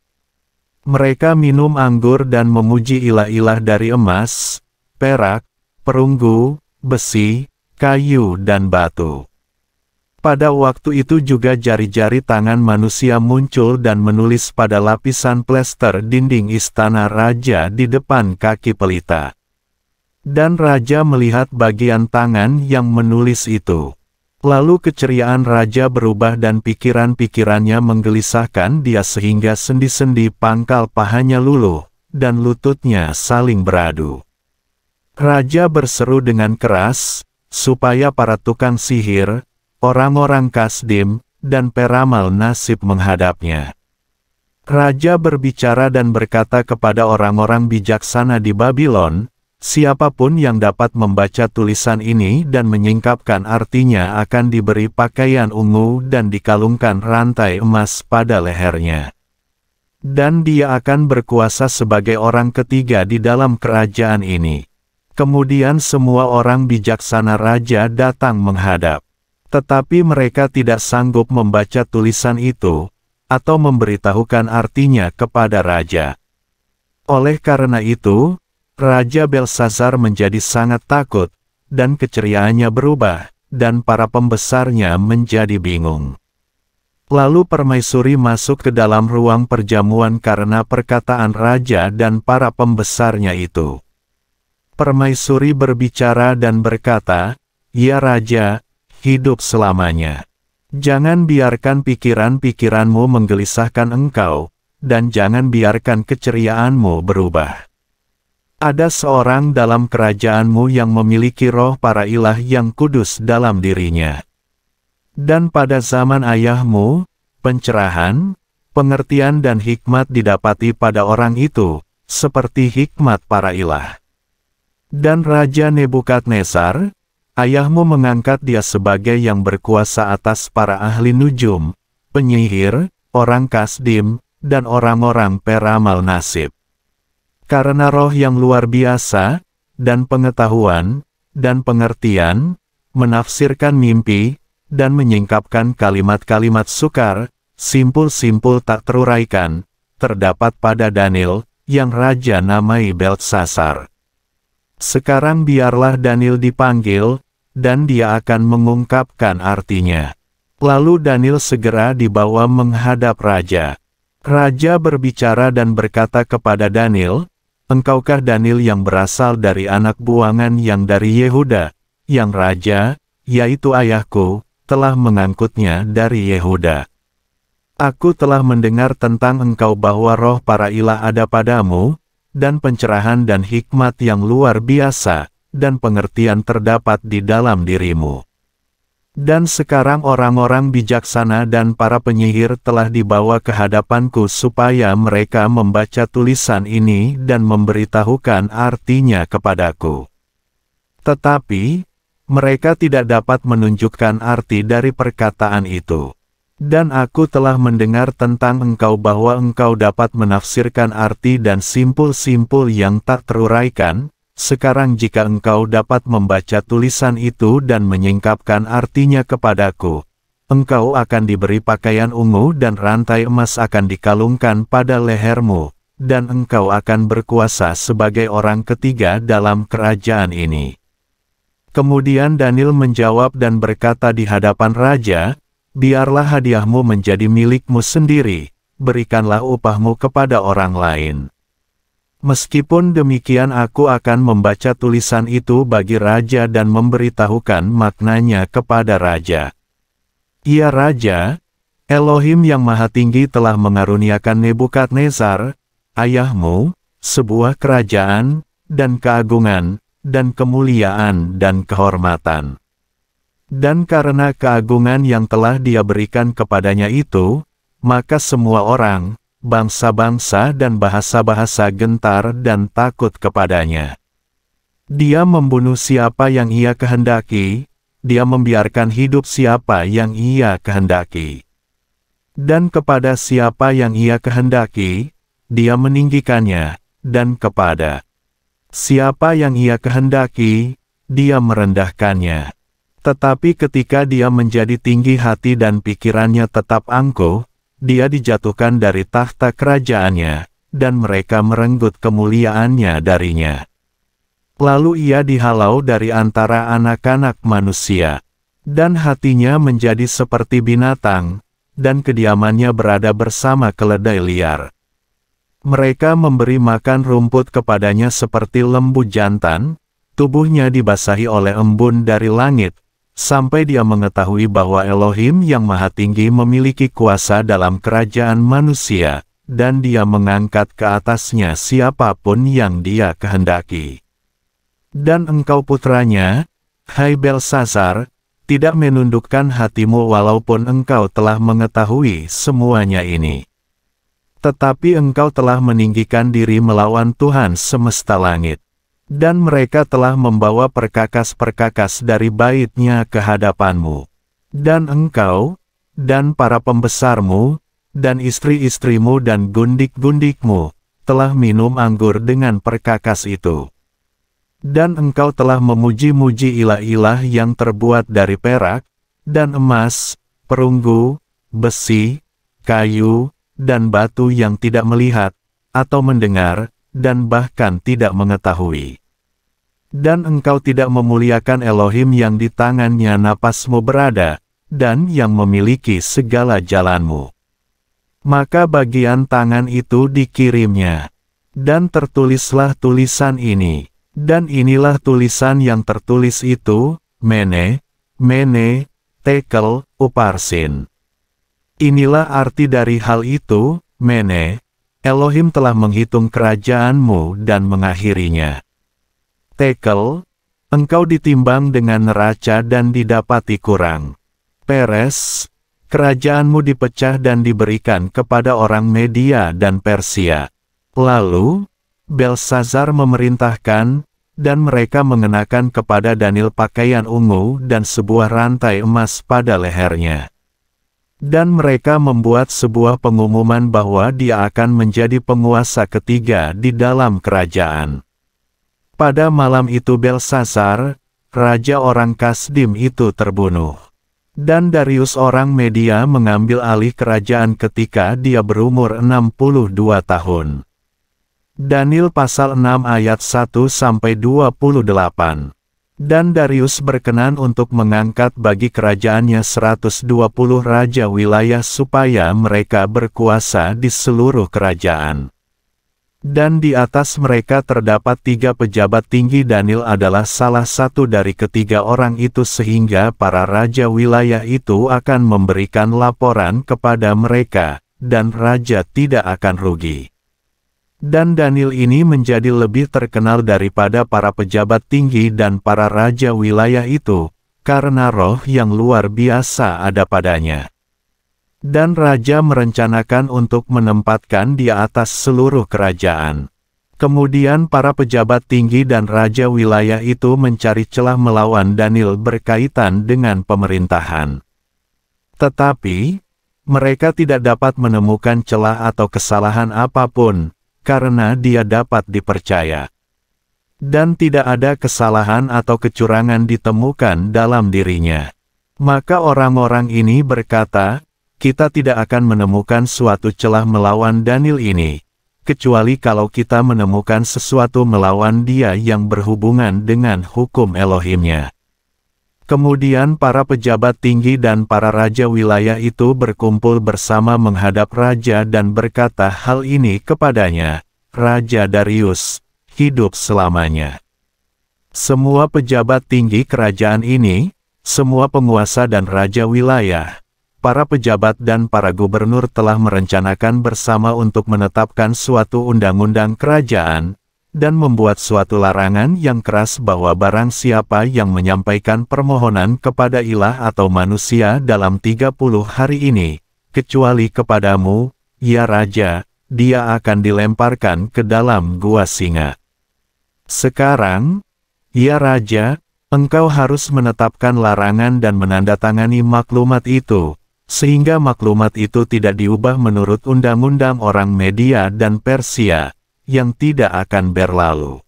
Mereka minum anggur dan memuji ilah-ilah dari emas, perak, perunggu, besi, kayu dan batu. Pada waktu itu juga jari-jari tangan manusia muncul dan menulis pada lapisan plester dinding istana raja di depan kaki pelita. Dan raja melihat bagian tangan yang menulis itu. Lalu keceriaan raja berubah dan pikiran-pikirannya menggelisahkan dia sehingga sendi-sendi pangkal pahanya luluh, dan lututnya saling beradu. Raja berseru dengan keras, supaya para tukang sihir, orang-orang Kasdim, dan peramal nasib menghadapnya. Raja berbicara dan berkata kepada orang-orang bijaksana di Babylon, siapapun yang dapat membaca tulisan ini dan menyingkapkan artinya akan diberi pakaian ungu dan dikalungkan rantai emas pada lehernya. Dan dia akan berkuasa sebagai orang ketiga di dalam kerajaan ini. Kemudian semua orang bijaksana raja datang menghadap. Tetapi mereka tidak sanggup membaca tulisan itu, atau memberitahukan artinya kepada raja. Oleh karena itu, Raja Belsazar menjadi sangat takut, dan keceriaannya berubah, dan para pembesarnya menjadi bingung. Lalu permaisuri masuk ke dalam ruang perjamuan karena perkataan raja dan para pembesarnya itu. Permaisuri berbicara dan berkata, "Ya Raja, hidup selamanya. Jangan biarkan pikiran-pikiranmu menggelisahkan engkau, dan jangan biarkan keceriaanmu berubah. Ada seorang dalam kerajaanmu yang memiliki roh para ilah yang kudus dalam dirinya. Dan pada zaman ayahmu, pencerahan, pengertian dan hikmat didapati pada orang itu, seperti hikmat para ilah. Dan Raja Nebukadnezar, ayahmu mengangkat dia sebagai yang berkuasa atas para ahli nujum, penyihir, orang Kasdim, dan orang-orang peramal nasib. Karena roh yang luar biasa, dan pengetahuan, dan pengertian, menafsirkan mimpi, dan menyingkapkan kalimat-kalimat sukar, simpul-simpul tak teruraikan, terdapat pada Daniel, yang raja namai Belsazar. Sekarang biarlah Daniel dipanggil, dan dia akan mengungkapkan artinya." Lalu Daniel segera dibawa menghadap raja. Raja berbicara dan berkata kepada Daniel, "Engkaukah Daniel yang berasal dari anak buangan yang dari Yehuda, yang raja, yaitu ayahku, telah mengangkutnya dari Yehuda? Aku telah mendengar tentang engkau bahwa roh para ilah ada padamu, dan pencerahan dan hikmat yang luar biasa, dan pengertian terdapat di dalam dirimu. Dan sekarang orang-orang bijaksana dan para penyihir telah dibawa ke hadapanku supaya mereka membaca tulisan ini dan memberitahukan artinya kepadaku. Tetapi, mereka tidak dapat menunjukkan arti dari perkataan itu. Dan aku telah mendengar tentang engkau bahwa engkau dapat menafsirkan arti dan simpul-simpul yang tak teruraikan. Sekarang jika engkau dapat membaca tulisan itu dan menyingkapkan artinya kepadaku, engkau akan diberi pakaian ungu dan rantai emas akan dikalungkan pada lehermu, dan engkau akan berkuasa sebagai orang ketiga dalam kerajaan ini." Kemudian Daniel menjawab dan berkata di hadapan raja, "Biarlah hadiahmu menjadi milikmu sendiri, berikanlah upahmu kepada orang lain." Meskipun demikian aku akan membaca tulisan itu bagi raja dan memberitahukan maknanya kepada raja. "Ya raja, Elohim yang Maha Tinggi telah mengaruniakan Nebukadnezar, ayahmu, sebuah kerajaan, dan keagungan, dan kemuliaan dan kehormatan. Dan karena keagungan yang telah dia berikan kepadanya itu, maka semua orang, bangsa-bangsa dan bahasa-bahasa gentar dan takut kepadanya. Dia membunuh siapa yang ia kehendaki, dia membiarkan hidup siapa yang ia kehendaki. Dan kepada siapa yang ia kehendaki, dia meninggikannya, dan kepada siapa yang ia kehendaki, dia merendahkannya. Tetapi ketika dia menjadi tinggi hati dan pikirannya tetap angkuh, dia dijatuhkan dari tahta kerajaannya, dan mereka merenggut kemuliaannya darinya. Lalu ia dihalau dari antara anak-anak manusia, dan hatinya menjadi seperti binatang, dan kediamannya berada bersama keledai liar. Mereka memberi makan rumput kepadanya seperti lembu jantan, tubuhnya dibasahi oleh embun dari langit, sampai dia mengetahui bahwa Elohim yang Maha Tinggi memiliki kuasa dalam kerajaan manusia, dan dia mengangkat ke atasnya siapapun yang dia kehendaki. Dan engkau putranya, hai Belsasar, tidak menundukkan hatimu walaupun engkau telah mengetahui semuanya ini. Tetapi engkau telah meninggikan diri melawan Tuhan semesta langit. Dan mereka telah membawa perkakas-perkakas dari bait-Nya ke hadapanmu. Dan engkau, dan para pembesarmu, dan istri-istrimu dan gundik-gundikmu, telah minum anggur dengan perkakas itu. Dan engkau telah memuji-muji ilah-ilah yang terbuat dari perak, dan emas, perunggu, besi, kayu, dan batu yang tidak melihat, atau mendengar, dan bahkan tidak mengetahui. Dan engkau tidak memuliakan Elohim yang di tangannya napasmu berada, dan yang memiliki segala jalanmu. Maka bagian tangan itu dikirimnya. Dan tertulislah tulisan ini. Dan inilah tulisan yang tertulis itu, Mene, Mene, Tekel, Uparsin. Inilah arti dari hal itu, Mene. Elohim telah menghitung kerajaanmu dan mengakhirinya. Tekel, engkau ditimbang dengan neraca dan didapati kurang. Peres, kerajaanmu dipecah dan diberikan kepada orang Media dan Persia. Lalu, Belsasar memerintahkan, dan mereka mengenakan kepada Daniel pakaian ungu dan sebuah rantai emas pada lehernya. Dan mereka membuat sebuah pengumuman bahwa dia akan menjadi penguasa ketiga di dalam kerajaan. Pada malam itu Belsasar, raja orang Kasdim itu terbunuh. Dan Darius orang Media mengambil alih kerajaan ketika dia berumur 62 tahun. Daniel pasal 6 ayat 1-28. Dan Darius berkenan untuk mengangkat bagi kerajaannya 120 raja wilayah supaya mereka berkuasa di seluruh kerajaan. Dan di atas mereka terdapat 3 pejabat tinggi. Daniel adalah salah satu dari ketiga orang itu, sehingga para raja wilayah itu akan memberikan laporan kepada mereka, dan raja tidak akan rugi. Dan Daniel ini menjadi lebih terkenal daripada para pejabat tinggi dan para raja wilayah itu, karena roh yang luar biasa ada padanya. Dan raja merencanakan untuk menempatkan dia atas seluruh kerajaan. Kemudian para pejabat tinggi dan raja wilayah itu mencari celah melawan Daniel berkaitan dengan pemerintahan. Tetapi, mereka tidak dapat menemukan celah atau kesalahan apapun, karena dia dapat dipercaya. Dan tidak ada kesalahan atau kecurangan ditemukan dalam dirinya. Maka orang-orang ini berkata, kita tidak akan menemukan suatu celah melawan Daniel ini, kecuali kalau kita menemukan sesuatu melawan dia yang berhubungan dengan hukum Elohimnya. Kemudian para pejabat tinggi dan para raja wilayah itu berkumpul bersama menghadap raja dan berkata hal ini kepadanya, Raja Darius, hidup selamanya. Semua pejabat tinggi kerajaan ini, semua penguasa dan raja wilayah, para pejabat dan para gubernur telah merencanakan bersama untuk menetapkan suatu undang-undang kerajaan, dan membuat suatu larangan yang keras bahwa barang siapa yang menyampaikan permohonan kepada ilah atau manusia dalam 30 hari ini, kecuali kepadamu, ya Raja, dia akan dilemparkan ke dalam gua singa. Sekarang, ya Raja, engkau harus menetapkan larangan dan menandatangani maklumat itu, sehingga maklumat itu tidak diubah menurut undang-undang orang Media dan Persia, yang tidak akan berlalu.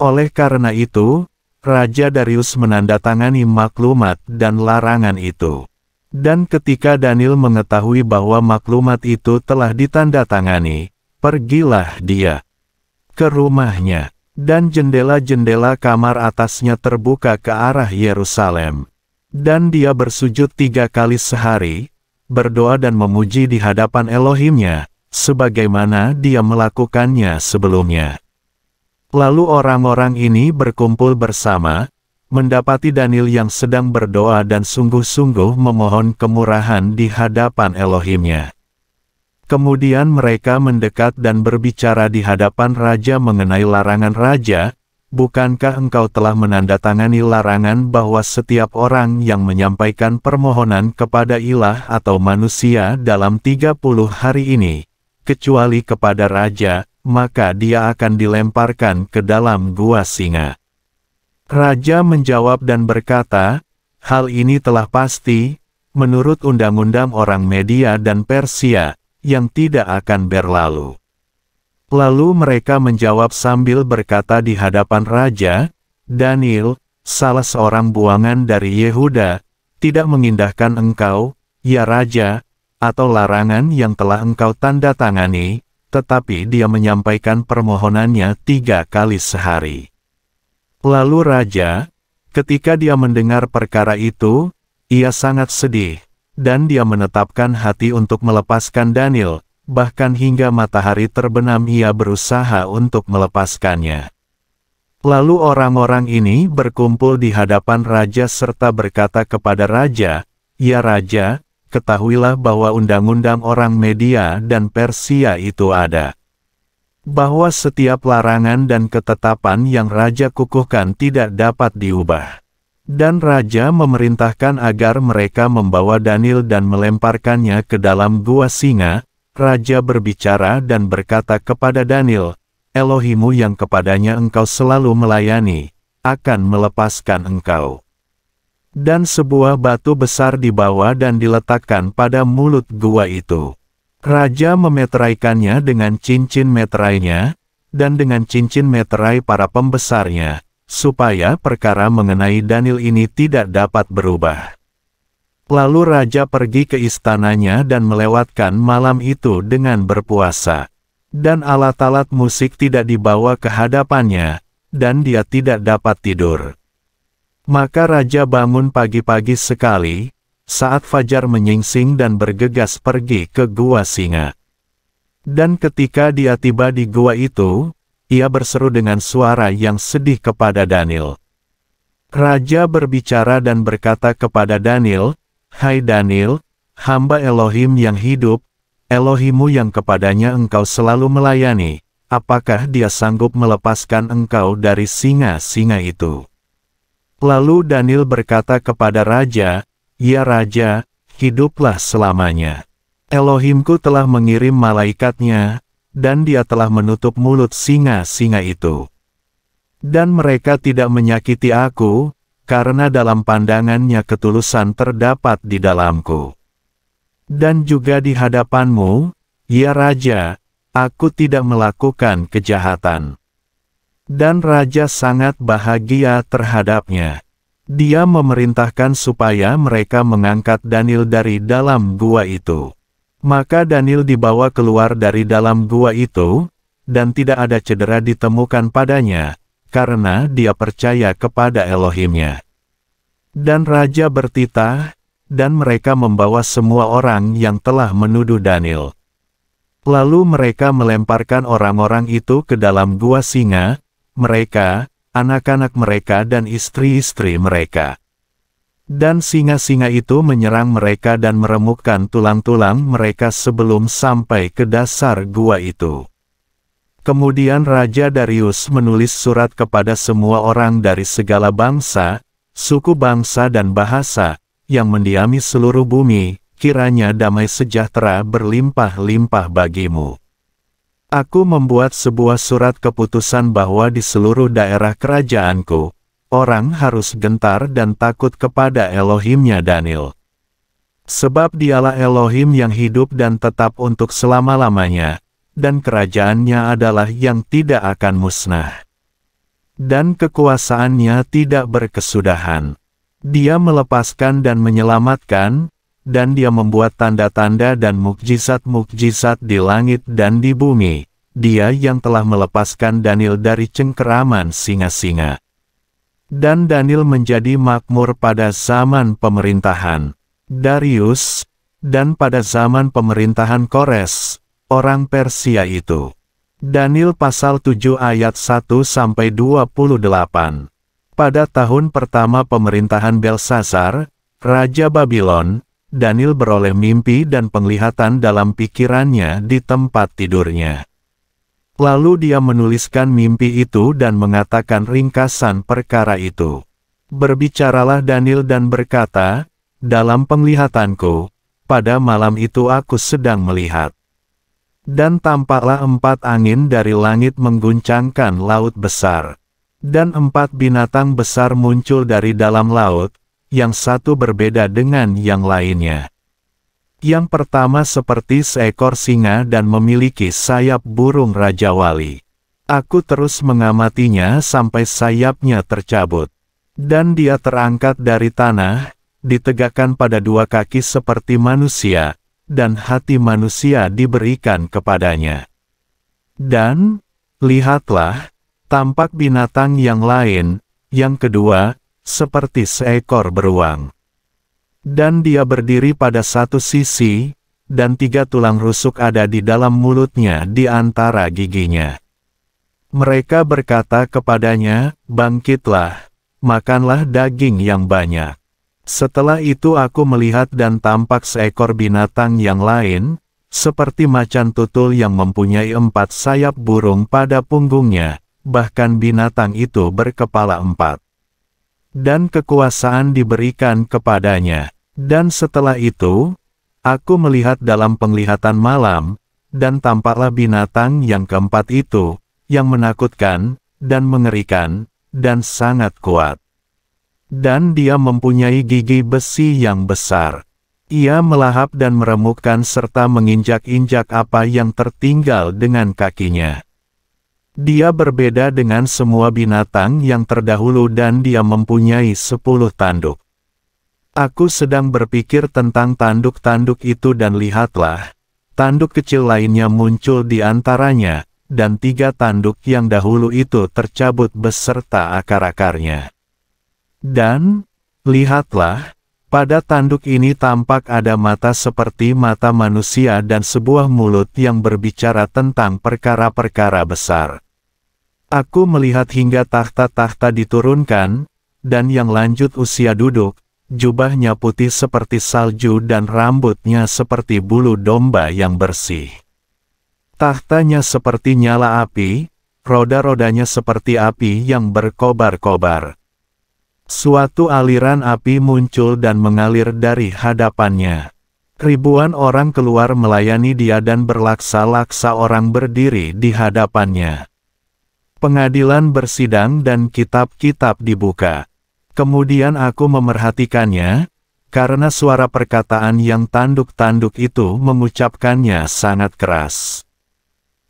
Oleh karena itu, Raja Darius menandatangani maklumat dan larangan itu. Dan ketika Daniel mengetahui bahwa maklumat itu telah ditandatangani, pergilah dia ke rumahnya, dan jendela-jendela kamar atasnya terbuka ke arah Yerusalem. Dan dia bersujud 3 kali sehari, berdoa dan memuji di hadapan Elohimnya, sebagaimana dia melakukannya sebelumnya. Lalu orang-orang ini berkumpul bersama, mendapati Daniel yang sedang berdoa dan sungguh-sungguh memohon kemurahan di hadapan Elohimnya. Kemudian mereka mendekat dan berbicara di hadapan raja mengenai larangan raja, bukankah engkau telah menandatangani larangan bahwa setiap orang yang menyampaikan permohonan kepada ilah atau manusia dalam 30 hari ini, kecuali kepada raja, maka dia akan dilemparkan ke dalam gua singa. Raja menjawab dan berkata, hal ini telah pasti, menurut undang-undang orang Media dan Persia, yang tidak akan berlalu. Lalu mereka menjawab sambil berkata di hadapan raja, Daniel, salah seorang buangan dari Yehuda, tidak mengindahkan engkau, ya Raja, atau larangan yang telah engkau tanda tangani, tetapi dia menyampaikan permohonannya 3 kali sehari. Lalu raja, ketika dia mendengar perkara itu, ia sangat sedih, dan dia menetapkan hati untuk melepaskan Daniel, bahkan hingga matahari terbenam ia berusaha untuk melepaskannya. Lalu orang-orang ini berkumpul di hadapan raja serta berkata kepada raja, ya Raja, ketahuilah bahwa undang-undang orang Media dan Persia itu ada. Bahwa setiap larangan dan ketetapan yang raja kukuhkan tidak dapat diubah. Dan raja memerintahkan agar mereka membawa Daniel dan melemparkannya ke dalam gua singa. Raja berbicara dan berkata kepada Daniel, Elohimu yang kepadanya engkau selalu melayani, akan melepaskan engkau. Dan sebuah batu besar dibawa dan diletakkan pada mulut gua itu. Raja memeteraikannya dengan cincin meterainya, dan dengan cincin meterai para pembesarnya, supaya perkara mengenai Daniel ini tidak dapat berubah. Lalu raja pergi ke istananya dan melewatkan malam itu dengan berpuasa. Dan alat-alat musik tidak dibawa ke hadapannya, dan dia tidak dapat tidur. Maka raja bangun pagi-pagi sekali, saat fajar menyingsing dan bergegas pergi ke gua singa. Dan ketika dia tiba di gua itu, ia berseru dengan suara yang sedih kepada Daniel. Raja berbicara dan berkata kepada Daniel, "Hai Daniel, hamba Elohim yang hidup, Elohimmu yang kepadanya engkau selalu melayani, apakah dia sanggup melepaskan engkau dari singa-singa itu?" Lalu Daniel berkata kepada raja, "Ya raja, hiduplah selamanya. Elohimku telah mengirim malaikatnya, dan dia telah menutup mulut singa-singa itu. Dan mereka tidak menyakiti aku, karena dalam pandangannya ketulusan terdapat di dalamku. Dan juga di hadapanmu, ya raja, aku tidak melakukan kejahatan." Dan raja sangat bahagia terhadapnya. Dia memerintahkan supaya mereka mengangkat Daniel dari dalam gua itu. Maka Daniel dibawa keluar dari dalam gua itu, dan tidak ada cedera ditemukan padanya, karena dia percaya kepada Elohimnya. Dan raja bertitah, dan mereka membawa semua orang yang telah menuduh Daniel. Lalu mereka melemparkan orang-orang itu ke dalam gua singa, mereka, anak-anak mereka dan istri-istri mereka. Dan singa-singa itu menyerang mereka dan meremukkan tulang-tulang mereka sebelum sampai ke dasar gua itu. Kemudian Raja Darius menulis surat kepada semua orang dari segala bangsa, suku bangsa dan bahasa, yang mendiami seluruh bumi, kiranya damai sejahtera berlimpah-limpah bagimu. Aku membuat sebuah surat keputusan bahwa di seluruh daerah kerajaanku, orang harus gentar dan takut kepada Elohimnya Daniel. Sebab dialah Elohim yang hidup dan tetap untuk selama-lamanya, dan kerajaannya adalah yang tidak akan musnah. Dan kekuasaannya tidak berkesudahan. Dia melepaskan dan menyelamatkan, dan dia membuat tanda-tanda dan mukjizat-mukjizat di langit dan di bumi. Dia yang telah melepaskan Daniel dari cengkeraman singa-singa. Dan Daniel menjadi makmur pada zaman pemerintahan Darius, dan pada zaman pemerintahan Kores, orang Persia itu. Daniel pasal 7 ayat 1-28. Pada tahun pertama pemerintahan Belsasar, Raja Babylon, Daniel beroleh mimpi dan penglihatan dalam pikirannya di tempat tidurnya. Lalu dia menuliskan mimpi itu dan mengatakan ringkasan perkara itu. Berbicaralah Daniel dan berkata, "Dalam penglihatanku, pada malam itu aku sedang melihat. Dan tampaklah 4 angin dari langit mengguncangkan laut besar. Dan 4 binatang besar muncul dari dalam laut, yang satu berbeda dengan yang lainnya. Yang pertama seperti seekor singa dan memiliki sayap burung Raja Wali. Aku terus mengamatinya sampai sayapnya tercabut. Dan dia terangkat dari tanah, ditegakkan pada 2 kaki seperti manusia, dan hati manusia diberikan kepadanya. Dan, lihatlah, tampak binatang yang lain, yang kedua, seperti seekor beruang. Dan dia berdiri pada satu sisi, dan 3 tulang rusuk ada di dalam mulutnya di antara giginya. Mereka berkata kepadanya, "Bangkitlah, makanlah daging yang banyak." Setelah itu aku melihat dan tampak seekor binatang yang lain, seperti macan tutul yang mempunyai 4 sayap burung pada punggungnya, bahkan binatang itu berkepala 4. Dan kekuasaan diberikan kepadanya. Dan setelah itu, aku melihat dalam penglihatan malam, dan tampaklah binatang yang keempat itu, yang menakutkan, dan mengerikan, dan sangat kuat. Dan dia mempunyai gigi besi yang besar. Ia melahap dan meremukkan serta menginjak-injak apa yang tertinggal dengan kakinya. Dia berbeda dengan semua binatang yang terdahulu dan dia mempunyai 10 tanduk. Aku sedang berpikir tentang tanduk-tanduk itu dan lihatlah, tanduk kecil lainnya muncul di antaranya, dan 3 tanduk yang dahulu itu tercabut beserta akar-akarnya. Dan, lihatlah, pada tanduk ini tampak ada mata seperti mata manusia dan sebuah mulut yang berbicara tentang perkara-perkara besar. Aku melihat hingga takhta-takhta diturunkan, dan yang lanjut usia duduk, jubahnya putih seperti salju dan rambutnya seperti bulu domba yang bersih. Tahtanya seperti nyala api, roda-rodanya seperti api yang berkobar-kobar. Suatu aliran api muncul dan mengalir dari hadapannya. Ribuan orang keluar melayani dia dan berlaksa-laksa orang berdiri di hadapannya. Pengadilan bersidang dan kitab-kitab dibuka. Kemudian aku memerhatikannya, karena suara perkataan yang tanduk-tanduk itu mengucapkannya sangat keras.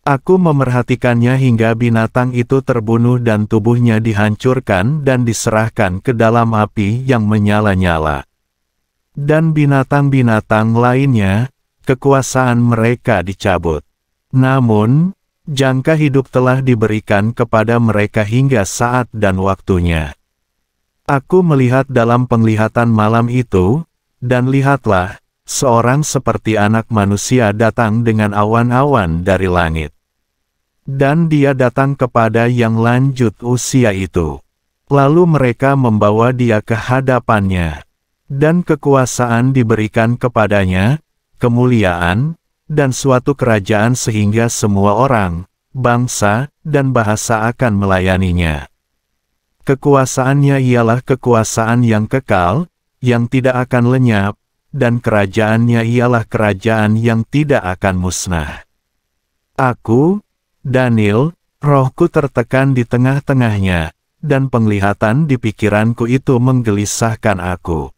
Aku memerhatikannya hingga binatang itu terbunuh dan tubuhnya dihancurkan dan diserahkan ke dalam api yang menyala-nyala. Dan binatang-binatang lainnya, kekuasaan mereka dicabut. Namun, jangka hidup telah diberikan kepada mereka hingga saat dan waktunya. Aku melihat dalam penglihatan malam itu, dan lihatlah, seorang seperti anak manusia datang dengan awan-awan dari langit. Dan dia datang kepada yang lanjut usia itu. Lalu mereka membawa dia ke hadapannya. Dan kekuasaan diberikan kepadanya, kemuliaan, dan suatu kerajaan sehingga semua orang, bangsa, dan bahasa akan melayaninya. Kekuasaannya ialah kekuasaan yang kekal, yang tidak akan lenyap, dan kerajaannya ialah kerajaan yang tidak akan musnah. Aku, Daniel, rohku tertekan di tengah-tengahnya, dan penglihatan di pikiranku itu menggelisahkan aku.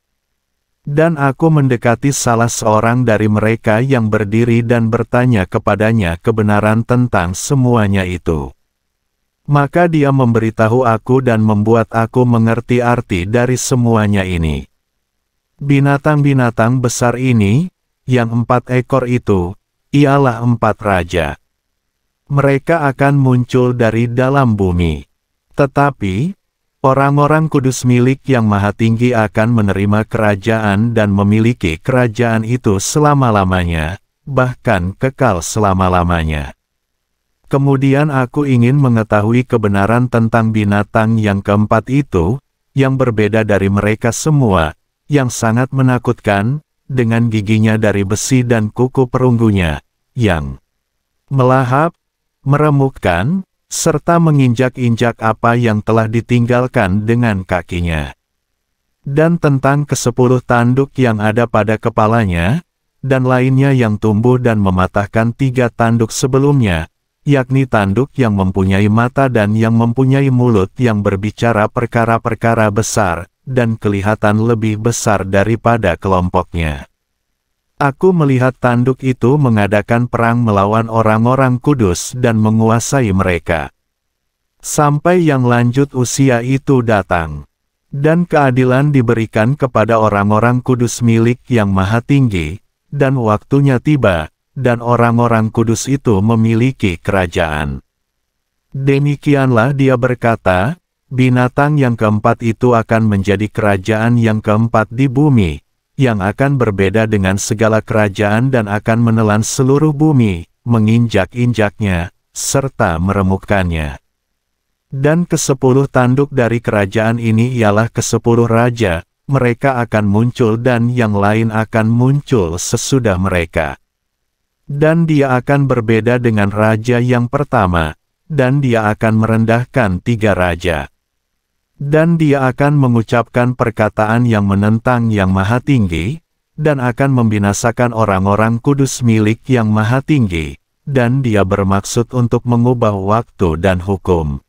Dan aku mendekati salah seorang dari mereka yang berdiri dan bertanya kepadanya kebenaran tentang semuanya itu. Maka dia memberitahu aku dan membuat aku mengerti arti dari semuanya ini. Binatang-binatang besar ini, yang 4 ekor itu, ialah 4 raja. Mereka akan muncul dari dalam bumi. Tetapi, orang-orang kudus milik Yang Maha Tinggi akan menerima kerajaan dan memiliki kerajaan itu selama-lamanya, bahkan kekal selama-lamanya. Kemudian aku ingin mengetahui kebenaran tentang binatang yang keempat itu, yang berbeda dari mereka semua, yang sangat menakutkan, dengan giginya dari besi dan kuku perunggunya, yang melahap, meremukkan, serta menginjak-injak apa yang telah ditinggalkan dengan kakinya. Dan tentang ke-10 tanduk yang ada pada kepalanya, dan lainnya yang tumbuh dan mematahkan 3 tanduk sebelumnya, yakni tanduk yang mempunyai mata dan yang mempunyai mulut yang berbicara perkara-perkara besar, dan kelihatan lebih besar daripada kelompoknya. Aku melihat tanduk itu mengadakan perang melawan orang-orang kudus dan menguasai mereka. Sampai yang lanjut usia itu datang. Dan keadilan diberikan kepada orang-orang kudus milik Yang Maha Tinggi, dan waktunya tiba, dan orang-orang kudus itu memiliki kerajaan. Demikianlah dia berkata, binatang yang keempat itu akan menjadi kerajaan yang keempat di bumi, yang akan berbeda dengan segala kerajaan dan akan menelan seluruh bumi, menginjak-injaknya, serta meremukkannya. Dan ke-10 tanduk dari kerajaan ini ialah ke-10 raja, mereka akan muncul dan yang lain akan muncul sesudah mereka. Dan dia akan berbeda dengan raja yang pertama, dan dia akan merendahkan 3 raja. Dan dia akan mengucapkan perkataan yang menentang Yang Maha Tinggi, dan akan membinasakan orang-orang kudus milik Yang Maha Tinggi, dan dia bermaksud untuk mengubah waktu dan hukum.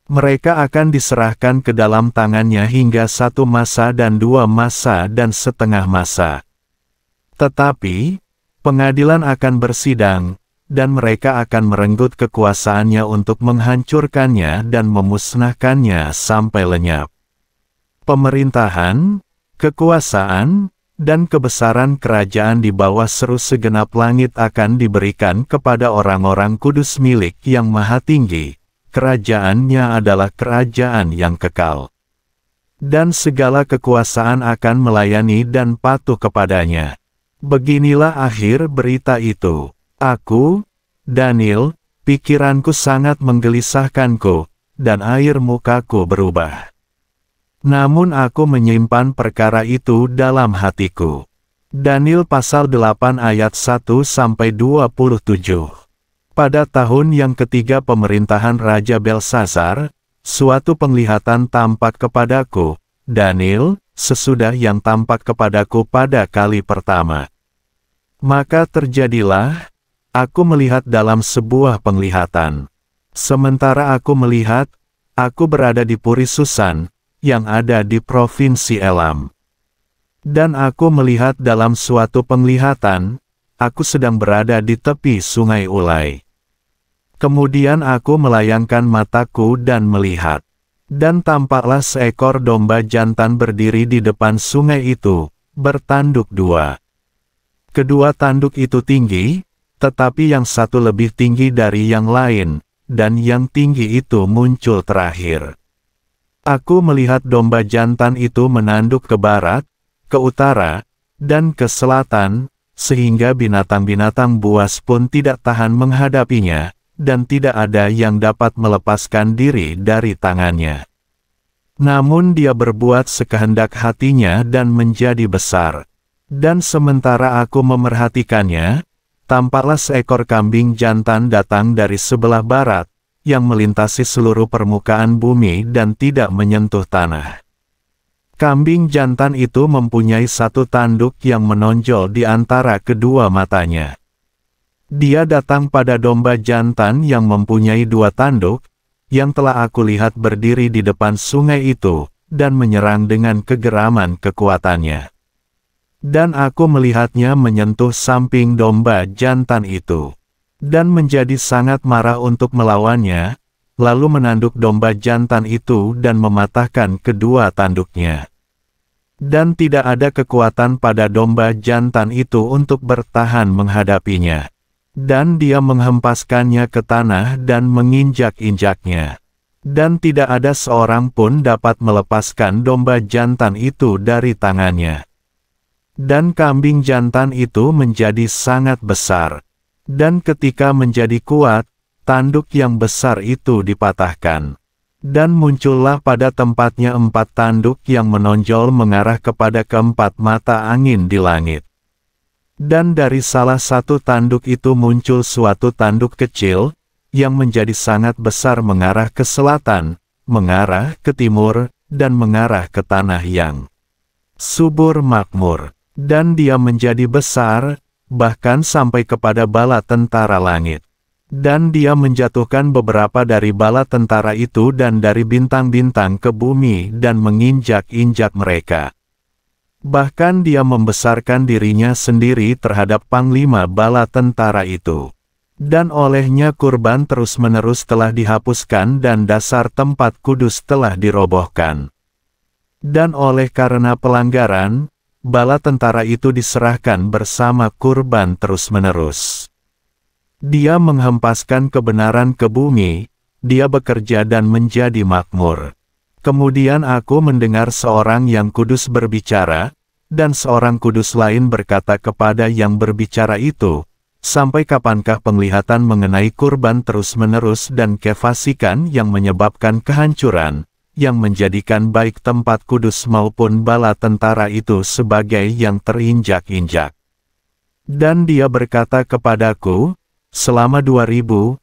Mereka akan diserahkan ke dalam tangannya hingga 1 masa dan 2 masa dan setengah masa. Tetapi, pengadilan akan bersidang, dan mereka akan merenggut kekuasaannya untuk menghancurkannya dan memusnahkannya sampai lenyap. Pemerintahan, kekuasaan, dan kebesaran kerajaan di bawah seru segenap langit akan diberikan kepada orang-orang kudus milik Yang Maha Tinggi. Kerajaannya adalah kerajaan yang kekal. dan segala kekuasaan akan melayani dan patuh kepadanya. Beginilah akhir berita itu. Aku, Daniel, pikiranku sangat menggelisahkanku, dan air mukaku berubah. Namun aku menyimpan perkara itu dalam hatiku. Daniel pasal 8 ayat 1-27. Pada tahun yang ketiga pemerintahan Raja Belsasar, suatu penglihatan tampak kepadaku, Daniel, sesudah yang tampak kepadaku pada kali pertama. Maka terjadilah, aku melihat dalam sebuah penglihatan. Sementara aku melihat, aku berada di Puri Susan, yang ada di Provinsi Elam. Dan aku melihat dalam suatu penglihatan, aku sedang berada di tepi Sungai Ulai. Kemudian aku melayangkan mataku dan melihat. Dan tampaklah seekor domba jantan berdiri di depan sungai itu, bertanduk dua. Kedua tanduk itu tinggi, tetapi yang satu lebih tinggi dari yang lain, dan yang tinggi itu muncul terakhir. Aku melihat domba jantan itu menanduk ke barat, ke utara, dan ke selatan, sehingga binatang-binatang buas pun tidak tahan menghadapinya, dan tidak ada yang dapat melepaskan diri dari tangannya. Namun dia berbuat sekehendak hatinya dan menjadi besar. Dan sementara aku memerhatikannya, tampaklah seekor kambing jantan datang dari sebelah barat, yang melintasi seluruh permukaan bumi dan tidak menyentuh tanah. Kambing jantan itu mempunyai satu tanduk yang menonjol di antara kedua matanya. Dia datang pada domba jantan yang mempunyai dua tanduk, yang telah aku lihat berdiri di depan sungai itu, dan menyerang dengan kegeraman kekuatannya. Dan aku melihatnya menyentuh samping domba jantan itu, dan menjadi sangat marah untuk melawannya, lalu menanduk domba jantan itu dan mematahkan kedua tanduknya. Dan tidak ada kekuatan pada domba jantan itu untuk bertahan menghadapinya. Dan dia menghempaskannya ke tanah dan menginjak-injaknya. Dan tidak ada seorang pun dapat melepaskan domba jantan itu dari tangannya. Dan kambing jantan itu menjadi sangat besar. Dan ketika menjadi kuat, tanduk yang besar itu dipatahkan. Dan muncullah pada tempatnya 4 tanduk yang menonjol mengarah kepada keempat mata angin di langit. Dan dari salah satu tanduk itu muncul suatu tanduk kecil, yang menjadi sangat besar mengarah ke selatan, mengarah ke timur, dan mengarah ke tanah yang subur makmur. Dan dia menjadi besar, bahkan sampai kepada bala tentara langit. Dan dia menjatuhkan beberapa dari bala tentara itu dan dari bintang-bintang ke bumi dan menginjak-injak mereka. Bahkan dia membesarkan dirinya sendiri terhadap panglima bala tentara itu. Dan olehnya kurban terus-menerus telah dihapuskan dan dasar tempat kudus telah dirobohkan. Dan oleh karena pelanggaran, bala tentara itu diserahkan bersama kurban terus-menerus. Dia menghempaskan kebenaran ke bumi, dia bekerja dan menjadi makmur. Kemudian aku mendengar seorang yang kudus berbicara, dan seorang kudus lain berkata kepada yang berbicara itu, sampai kapankah penglihatan mengenai kurban terus-menerus dan kefasikan yang menyebabkan kehancuran, yang menjadikan baik tempat kudus maupun bala tentara itu sebagai yang terinjak-injak. Dan dia berkata kepadaku, selama 2300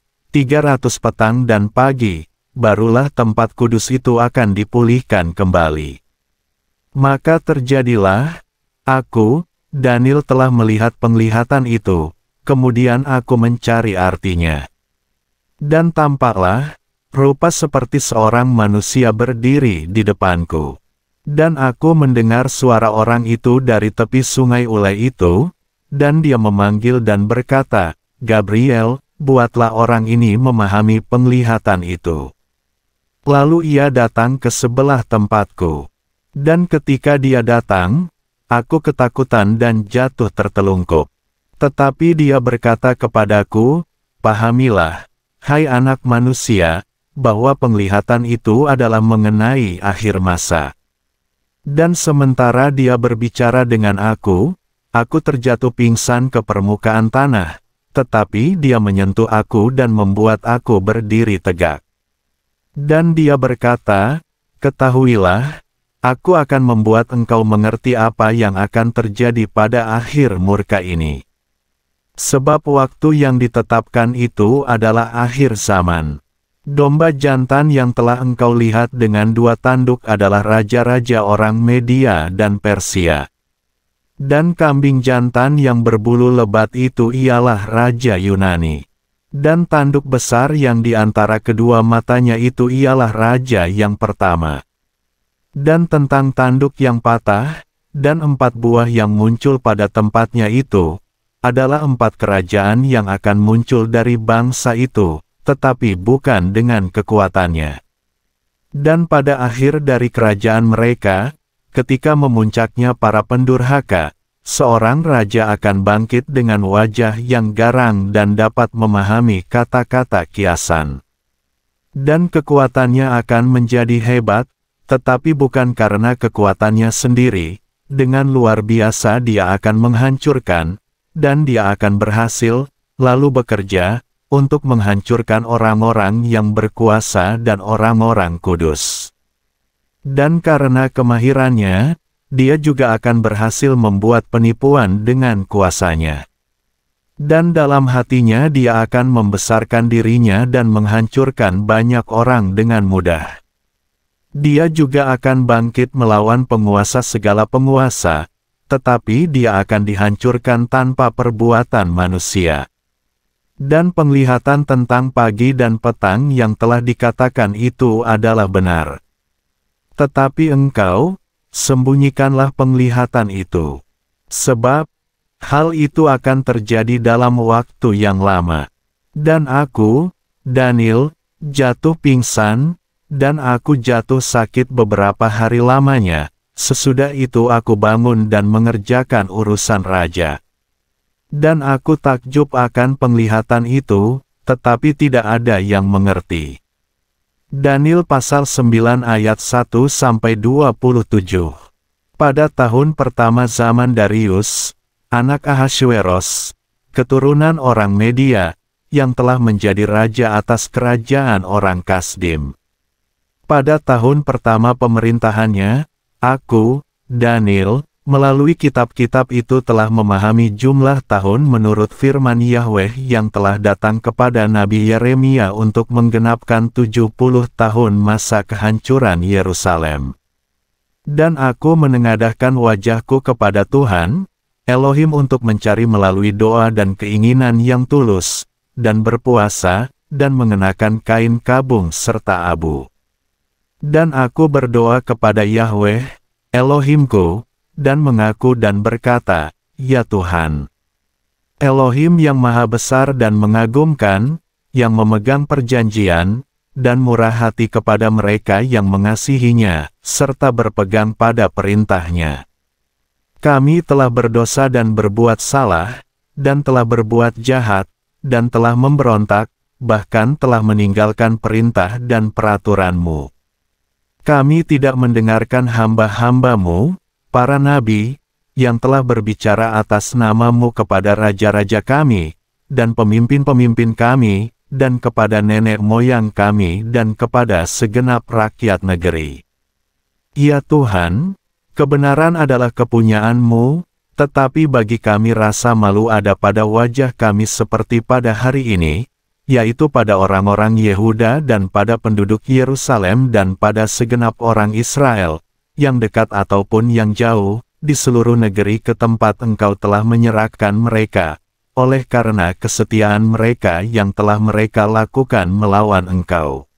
petang dan pagi, barulah tempat kudus itu akan dipulihkan kembali. Maka terjadilah, aku, Daniel telah melihat penglihatan itu, kemudian aku mencari artinya. Dan tampaklah, rupa seperti seorang manusia berdiri di depanku. Dan aku mendengar suara orang itu dari tepi sungai Ulai itu, dan dia memanggil dan berkata, Gabriel, buatlah orang ini memahami penglihatan itu. Lalu ia datang ke sebelah tempatku. Dan ketika dia datang, aku ketakutan dan jatuh tertelungkup. Tetapi dia berkata kepadaku, pahamilah, hai anak manusia, bahwa penglihatan itu adalah mengenai akhir masa. Dan sementara dia berbicara dengan aku terjatuh pingsan ke permukaan tanah, tetapi dia menyentuh aku dan membuat aku berdiri tegak. Dan dia berkata, "Ketahuilah, aku akan membuat engkau mengerti apa yang akan terjadi pada akhir murka ini. Sebab waktu yang ditetapkan itu adalah akhir zaman. Domba jantan yang telah engkau lihat dengan 2 tanduk adalah raja-raja orang Media dan Persia. Dan kambing jantan yang berbulu lebat itu ialah raja Yunani. Dan tanduk besar yang di antara kedua matanya itu ialah raja yang pertama. Dan tentang tanduk yang patah, dan 4 buah yang muncul pada tempatnya itu, adalah 4 kerajaan yang akan muncul dari bangsa itu, tetapi bukan dengan kekuatannya. Dan pada akhir dari kerajaan mereka, ketika memuncaknya para pendurhaka, seorang raja akan bangkit dengan wajah yang garang dan dapat memahami kata-kata kiasan. Dan kekuatannya akan menjadi hebat, tetapi bukan karena kekuatannya sendiri, dengan luar biasa dia akan menghancurkan, dan dia akan berhasil, lalu bekerja, untuk menghancurkan orang-orang yang berkuasa dan orang-orang kudus. Dan karena kemahirannya, dia juga akan berhasil membuat penipuan dengan kuasanya. Dan dalam hatinya dia akan membesarkan dirinya dan menghancurkan banyak orang dengan mudah. Dia juga akan bangkit melawan penguasa segala penguasa, tetapi dia akan dihancurkan tanpa perbuatan manusia. Dan penglihatan tentang pagi dan petang yang telah dikatakan itu adalah benar. Tetapi engkau, sembunyikanlah penglihatan itu. Sebab, hal itu akan terjadi dalam waktu yang lama. Dan aku, Daniel, jatuh pingsan, dan aku jatuh sakit beberapa hari lamanya. Sesudah itu aku bangun dan mengerjakan urusan raja. Dan aku takjub akan penglihatan itu, tetapi tidak ada yang mengerti. Daniel pasal 9 ayat 1-27. Pada tahun pertama zaman Darius, anak Ahasweros, keturunan orang Media, yang telah menjadi raja atas kerajaan orang Kasdim. Pada tahun pertama pemerintahannya, aku, Daniel, melalui kitab-kitab itu telah memahami jumlah tahun menurut firman Yahweh yang telah datang kepada Nabi Yeremia untuk menggenapkan 70 tahun masa kehancuran Yerusalem. Dan aku menengadahkan wajahku kepada Tuhan, Elohim untuk mencari melalui doa dan keinginan yang tulus, dan berpuasa, dan mengenakan kain kabung serta abu. Dan aku berdoa kepada Yahweh, Elohimku, dan mengaku dan berkata, "Ya Tuhan, Elohim yang maha besar dan mengagumkan, yang memegang perjanjian, dan murah hati kepada mereka yang mengasihinya, serta berpegang pada perintahnya. Kami telah berdosa dan berbuat salah, dan telah berbuat jahat, dan telah memberontak, bahkan telah meninggalkan perintah dan peraturan-Mu. Kami tidak mendengarkan hamba-hamba-Mu, para nabi, yang telah berbicara atas nama-Mu kepada raja-raja kami, dan pemimpin-pemimpin kami, dan kepada nenek moyang kami dan kepada segenap rakyat negeri. Ya Tuhan, kebenaran adalah kepunyaan-Mu, tetapi bagi kami rasa malu ada pada wajah kami seperti pada hari ini, yaitu pada orang-orang Yehuda dan pada penduduk Yerusalem dan pada segenap orang Israel, yang dekat ataupun yang jauh, di seluruh negeri ke tempat Engkau telah menyerahkan mereka, oleh karena kesetiaan mereka yang telah mereka lakukan melawan Engkau.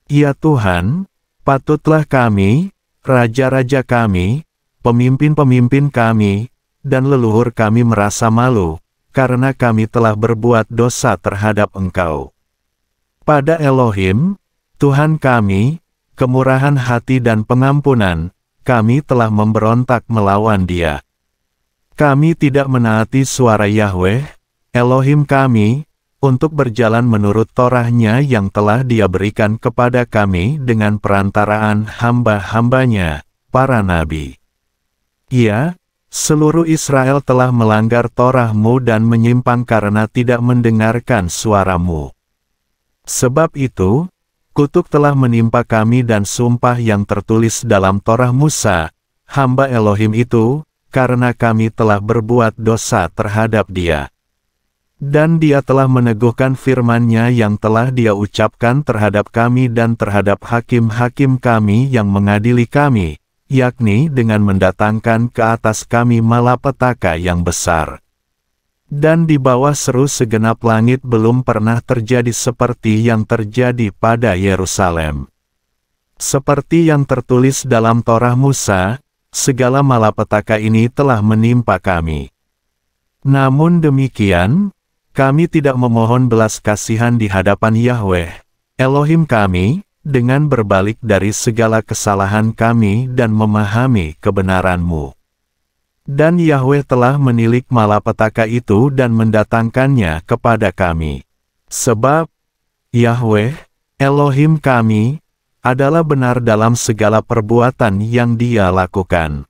Ya Tuhan, patutlah kami, raja-raja kami, pemimpin-pemimpin kami, dan leluhur kami merasa malu, karena kami telah berbuat dosa terhadap Engkau. Pada Elohim, Tuhan kami, kemurahan hati dan pengampunan, kami telah memberontak melawan Dia. Kami tidak menaati suara Yahweh, Elohim kami, untuk berjalan menurut Torah-Nya yang telah Dia berikan kepada kami dengan perantaraan hamba-hambanya, para nabi. Ya, seluruh Israel telah melanggar Torah-Mu dan menyimpang karena tidak mendengarkan suara-Mu. Sebab itu, kutuk telah menimpa kami dan sumpah yang tertulis dalam Torah Musa, hamba Elohim itu, karena kami telah berbuat dosa terhadap Dia. Dan Dia telah meneguhkan firman-Nya yang telah Dia ucapkan terhadap kami dan terhadap hakim-hakim kami yang mengadili kami, yakni dengan mendatangkan ke atas kami malapetaka yang besar. Dan di bawah seru segenap langit belum pernah terjadi seperti yang terjadi pada Yerusalem. Seperti yang tertulis dalam Torah Musa, segala malapetaka ini telah menimpa kami. Namun demikian, kami tidak memohon belas kasihan di hadapan Yahweh, Elohim kami, dengan berbalik dari segala kesalahan kami dan memahami kebenaran-Mu. Dan Yahweh telah menilik malapetaka itu dan mendatangkannya kepada kami. Sebab, Yahweh, Elohim kami, adalah benar dalam segala perbuatan yang Dia lakukan.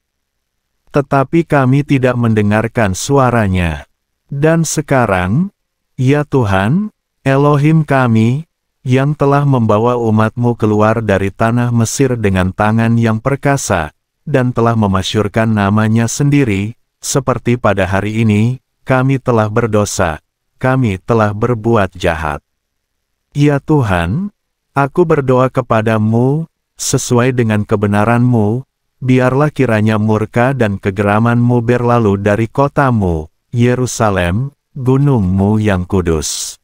Tetapi kami tidak mendengarkan suara-Nya. Dan sekarang, ya Tuhan, Elohim kami, yang telah membawa umat-Mu keluar dari tanah Mesir dengan tangan yang perkasa, dan telah memasyurkan nama-Nya sendiri, seperti pada hari ini, kami telah berdosa, kami telah berbuat jahat. Ya Tuhan, aku berdoa kepadamu, sesuai dengan kebenaran-Mu, biarlah kiranya murka dan kegeraman-Mu berlalu dari kota-Mu, Yerusalem, gunung-Mu yang kudus.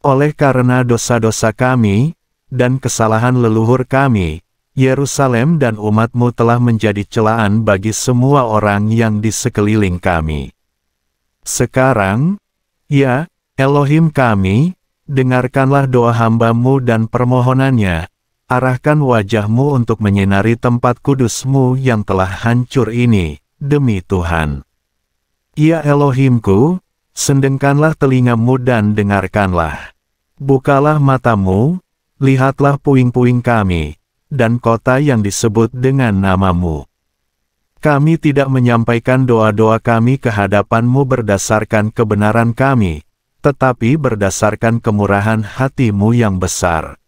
Oleh karena dosa-dosa kami, dan kesalahan leluhur kami, Yerusalem dan umat-Mu telah menjadi celaan bagi semua orang yang di sekeliling kami. Sekarang, ya, Elohim kami, dengarkanlah doa hamba-Mu dan permohonannya, arahkan wajah-Mu untuk menyinari tempat kudus-Mu yang telah hancur ini, demi Tuhan. Ya Elohimku, sendengkanlah telinga-Mu dan dengarkanlah. Bukalah mata-Mu, lihatlah puing-puing kami, dan kota yang disebut dengan nama-Mu. Kami tidak menyampaikan doa-doa kami ke hadapan-Mu berdasarkan kebenaran kami, tetapi berdasarkan kemurahan hati-Mu yang besar.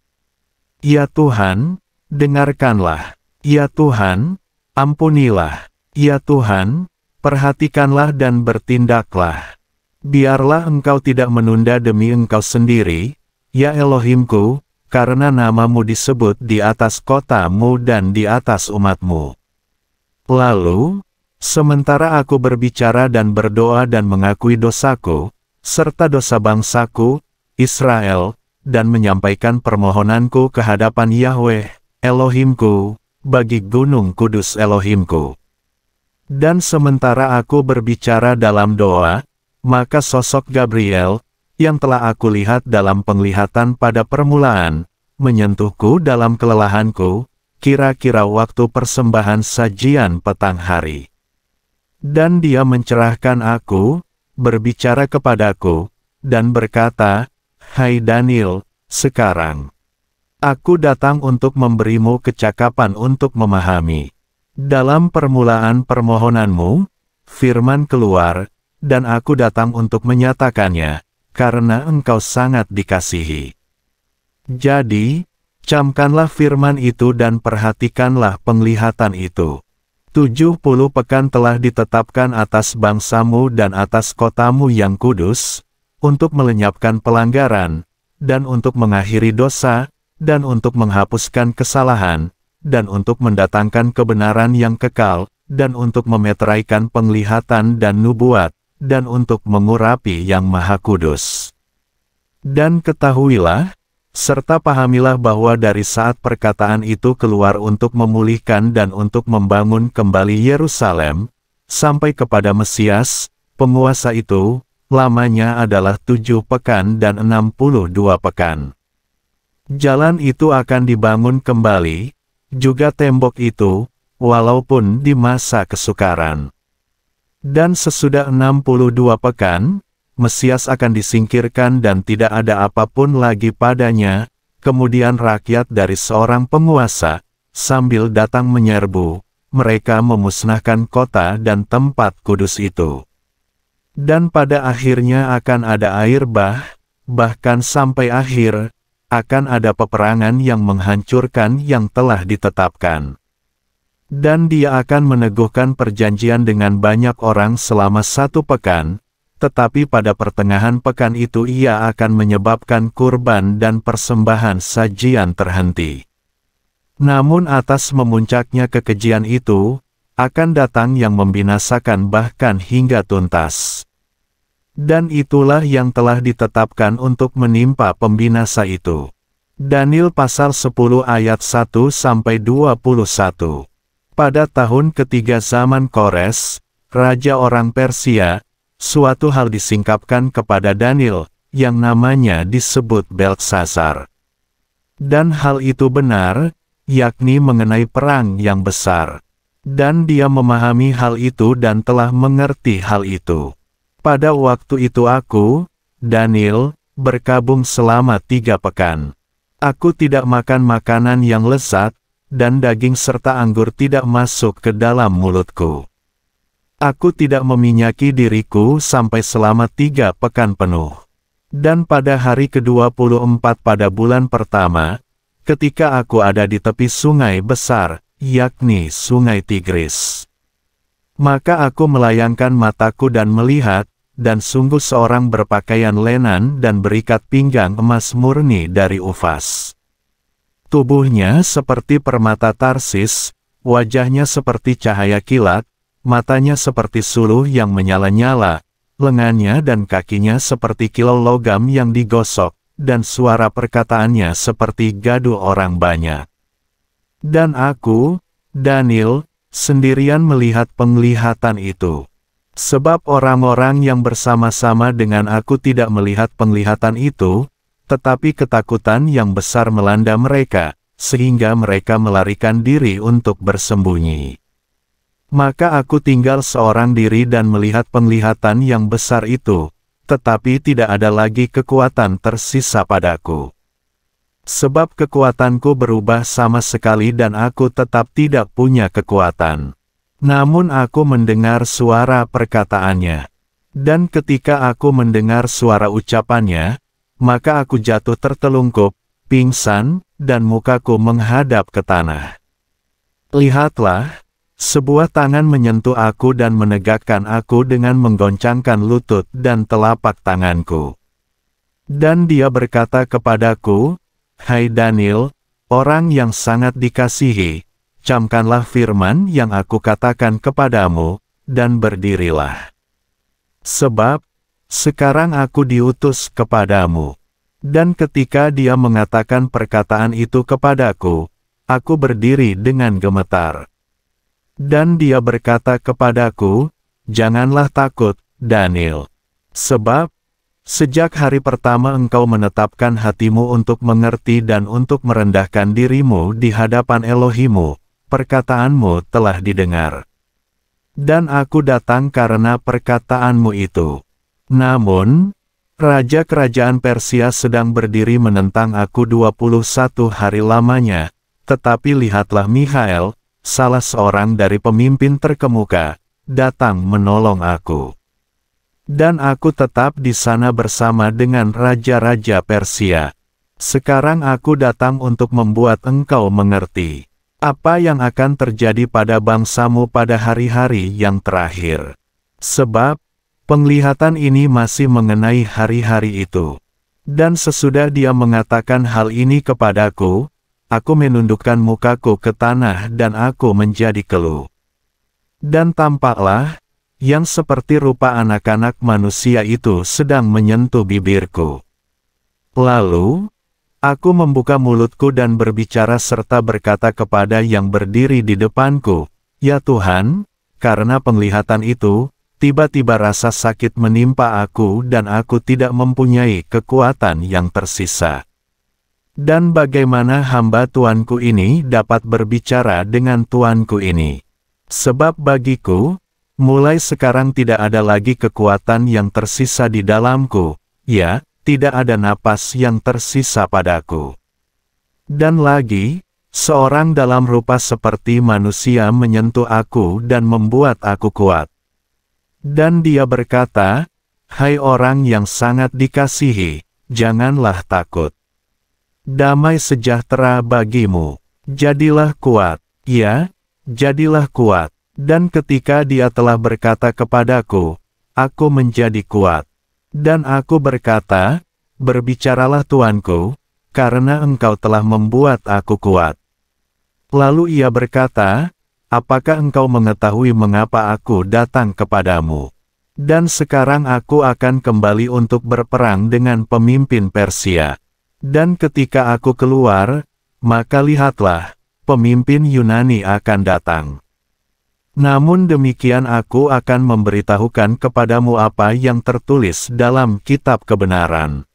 Ya Tuhan, dengarkanlah. Ya Tuhan, ampunilah. Ya Tuhan, perhatikanlah dan bertindaklah. Biarlah Engkau tidak menunda demi Engkau sendiri, ya Elohimku, karena nama-Mu disebut di atas kota-Mu dan di atas umat-Mu. Lalu, sementara aku berbicara dan berdoa dan mengakui dosaku, serta dosa bangsaku, Israel, dan menyampaikan permohonanku ke hadapan Yahweh, Elohimku, bagi gunung kudus Elohimku. Dan sementara aku berbicara dalam doa, maka sosok Gabriel, yang telah aku lihat dalam penglihatan pada permulaan, menyentuhku dalam kelelahanku, kira-kira waktu persembahan sajian petang hari. Dan dia mencerahkan aku, berbicara kepadaku, dan berkata, "Hai Daniel, sekarang aku datang untuk memberimu kecakapan untuk memahami. Dalam permulaan permohonanmu, firman keluar, dan aku datang untuk menyatakannya, karena engkau sangat dikasihi. Jadi, camkanlah firman itu dan perhatikanlah penglihatan itu. 70 pekan telah ditetapkan atas bangsamu dan atas kotamu yang kudus, untuk melenyapkan pelanggaran, dan untuk mengakhiri dosa, dan untuk menghapuskan kesalahan, dan untuk mendatangkan kebenaran yang kekal, dan untuk memeteraikan penglihatan dan nubuat, dan untuk mengurapi yang maha kudus. Dan ketahuilah, serta pahamilah bahwa dari saat perkataan itu keluar untuk memulihkan dan untuk membangun kembali Yerusalem, sampai kepada Mesias, penguasa itu, lamanya adalah 7 pekan dan 62 pekan. Jalan itu akan dibangun kembali, juga tembok itu, walaupun di masa kesukaran. Dan sesudah 62 pekan, Mesias akan disingkirkan dan tidak ada apapun lagi padanya, kemudian rakyat dari seorang penguasa, sambil datang menyerbu, mereka memusnahkan kota dan tempat kudus itu. Dan pada akhirnya akan ada air bahkan sampai akhir, akan ada peperangan yang menghancurkan yang telah ditetapkan. Dan dia akan meneguhkan perjanjian dengan banyak orang selama 1 pekan, tetapi pada pertengahan pekan itu ia akan menyebabkan kurban dan persembahan sajian terhenti. Namun atas memuncaknya kekejian itu, akan datang yang membinasakan bahkan hingga tuntas. Dan itulah yang telah ditetapkan untuk menimpa pembinasa itu. Daniel pasal 10 ayat 1-21. Pada tahun ketiga zaman Kores, raja orang Persia, suatu hal disingkapkan kepada Daniel, yang namanya disebut Beltsasar. Dan hal itu benar, yakni mengenai perang yang besar. Dan dia memahami hal itu dan telah mengerti hal itu. Pada waktu itu aku, Daniel, berkabung selama 3 pekan. Aku tidak makan makanan yang lezat, dan daging serta anggur tidak masuk ke dalam mulutku. Aku tidak meminyaki diriku sampai selama 3 pekan penuh. Dan pada hari ke-24 pada bulan pertama, ketika aku ada di tepi sungai besar, yakni sungai Tigris, maka aku melayangkan mataku dan melihat, dan sungguh seorang berpakaian lenan dan berikat pinggang emas murni dari Ufas. Tubuhnya seperti permata Tarsis, wajahnya seperti cahaya kilat, matanya seperti suluh yang menyala-nyala, lengannya dan kakinya seperti kilau logam yang digosok, dan suara perkataannya seperti gaduh orang banyak. Dan aku, Daniel, sendirian melihat penglihatan itu. Sebab orang-orang yang bersama-sama dengan aku tidak melihat penglihatan itu, tetapi ketakutan yang besar melanda mereka, sehingga mereka melarikan diri untuk bersembunyi. Maka aku tinggal seorang diri dan melihat penglihatan yang besar itu, tetapi tidak ada lagi kekuatan tersisa padaku. Sebab kekuatanku berubah sama sekali dan aku tetap tidak punya kekuatan. Namun aku mendengar suara perkataannya. Dan ketika aku mendengar suara ucapannya, maka aku jatuh tertelungkup, pingsan, dan mukaku menghadap ke tanah. Lihatlah, sebuah tangan menyentuh aku dan menegakkan aku dengan menggoncangkan lutut dan telapak tanganku. Dan dia berkata kepadaku, "Hai Daniel, orang yang sangat dikasihi, camkanlah firman yang aku katakan kepadamu, dan berdirilah. Sebab, sekarang aku diutus kepadamu." Dan ketika dia mengatakan perkataan itu kepadaku, aku berdiri dengan gemetar. Dan dia berkata kepadaku, "Janganlah takut, Daniel. Sebab, sejak hari pertama engkau menetapkan hatimu untuk mengerti dan untuk merendahkan dirimu di hadapan Elohimu, perkataanmu telah didengar. Dan aku datang karena perkataanmu itu. Namun, Raja Kerajaan Persia sedang berdiri menentang aku 21 hari lamanya, tetapi lihatlah Mikhael, salah seorang dari pemimpin terkemuka, datang menolong aku. Dan aku tetap di sana bersama dengan raja-raja Persia. Sekarang aku datang untuk membuat engkau mengerti apa yang akan terjadi pada bangsamu pada hari-hari yang terakhir. Sebab, penglihatan ini masih mengenai hari-hari itu. Dan sesudah dia mengatakan hal ini kepadaku, aku menundukkan mukaku ke tanah dan aku menjadi keluh. Dan tampaklah, yang seperti rupa anak-anak manusia itu sedang menyentuh bibirku. Lalu, aku membuka mulutku dan berbicara serta berkata kepada yang berdiri di depanku, "Ya Tuhan, karena penglihatan itu, tiba-tiba rasa sakit menimpa aku dan aku tidak mempunyai kekuatan yang tersisa. Dan bagaimana hamba Tuanku ini dapat berbicara dengan Tuanku ini? Sebab bagiku, mulai sekarang tidak ada lagi kekuatan yang tersisa di dalamku, ya, tidak ada napas yang tersisa padaku. Dan lagi, Seorang dalam rupa seperti manusia menyentuh aku dan membuat aku kuat. Dan dia berkata, "Hai orang yang sangat dikasihi, janganlah takut. Damai sejahtera bagimu. Jadilah kuat, ya, jadilah kuat." Dan ketika dia telah berkata kepadaku, aku menjadi kuat. Dan aku berkata, "Berbicaralah Tuanku, karena engkau telah membuat aku kuat." Lalu ia berkata, "Apakah engkau mengetahui mengapa aku datang kepadamu? Dan sekarang aku akan kembali untuk berperang dengan pemimpin Persia." Dan ketika aku keluar, maka lihatlah, pemimpin Yunani akan datang. Namun demikian aku akan memberitahukan kepadamu apa yang tertulis dalam kitab kebenaran.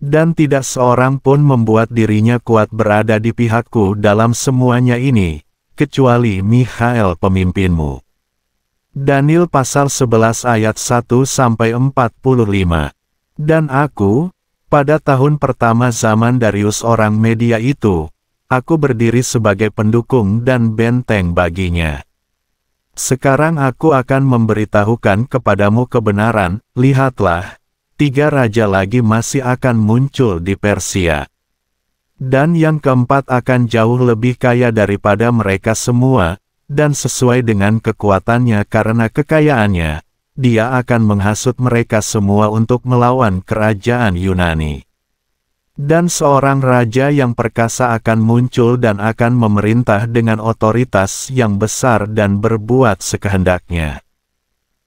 Dan tidak seorang pun membuat dirinya kuat berada di pihakku dalam semuanya ini, kecuali Mikhael pemimpinmu. Daniel pasal 11 ayat 1-45. Dan aku, pada tahun pertama zaman Darius orang Media itu, aku berdiri sebagai pendukung dan benteng baginya. Sekarang aku akan memberitahukan kepadamu kebenaran, lihatlah, 3 raja lagi masih akan muncul di Persia. Dan yang keempat akan jauh lebih kaya daripada mereka semua, dan sesuai dengan kekuatannya karena kekayaannya, dia akan menghasut mereka semua untuk melawan kerajaan Yunani. Dan seorang raja yang perkasa akan muncul dan akan memerintah dengan otoritas yang besar dan berbuat sekehendaknya.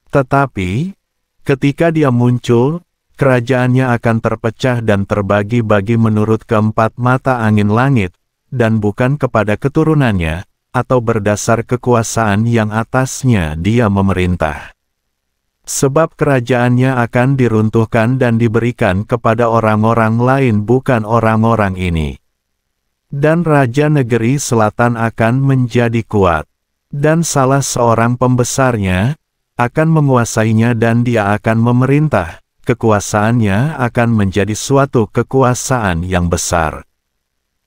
Tetapi, ketika dia muncul, kerajaannya akan terpecah dan terbagi-bagi menurut keempat mata angin langit, dan bukan kepada keturunannya, atau berdasar kekuasaan yang atasnya dia memerintah. Sebab kerajaannya akan diruntuhkan dan diberikan kepada orang-orang lain bukan orang-orang ini. Dan raja negeri selatan akan menjadi kuat. Dan salah seorang pembesarnya akan menguasainya dan dia akan memerintah. Kekuasaannya akan menjadi suatu kekuasaan yang besar.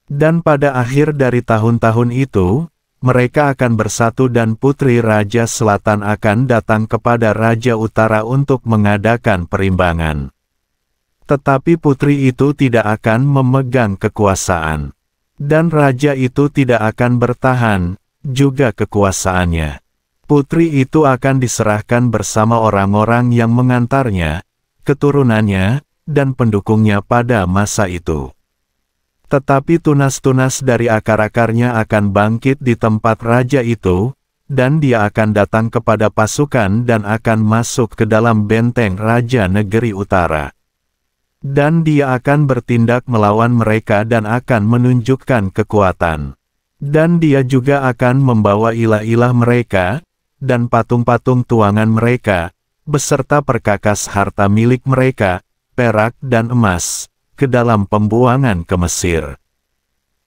Dan pada akhir dari tahun-tahun itu, mereka akan bersatu dan putri Raja Selatan akan datang kepada Raja Utara untuk mengadakan perimbangan. Tetapi putri itu tidak akan memegang kekuasaan. Dan raja itu tidak akan bertahan, juga kekuasaannya. Putri itu akan diserahkan bersama orang-orang yang mengantarnya, keturunannya, dan pendukungnya pada masa itu. Tetapi tunas-tunas dari akar-akarnya akan bangkit di tempat raja itu, dan dia akan datang kepada pasukan dan akan masuk ke dalam benteng raja negeri utara. Dan dia akan bertindak melawan mereka dan akan menunjukkan kekuatan. Dan dia juga akan membawa ilah-ilah mereka, dan patung-patung tuangan mereka, beserta perkakas harta milik mereka, perak dan emas, ke dalam pembuangan ke Mesir.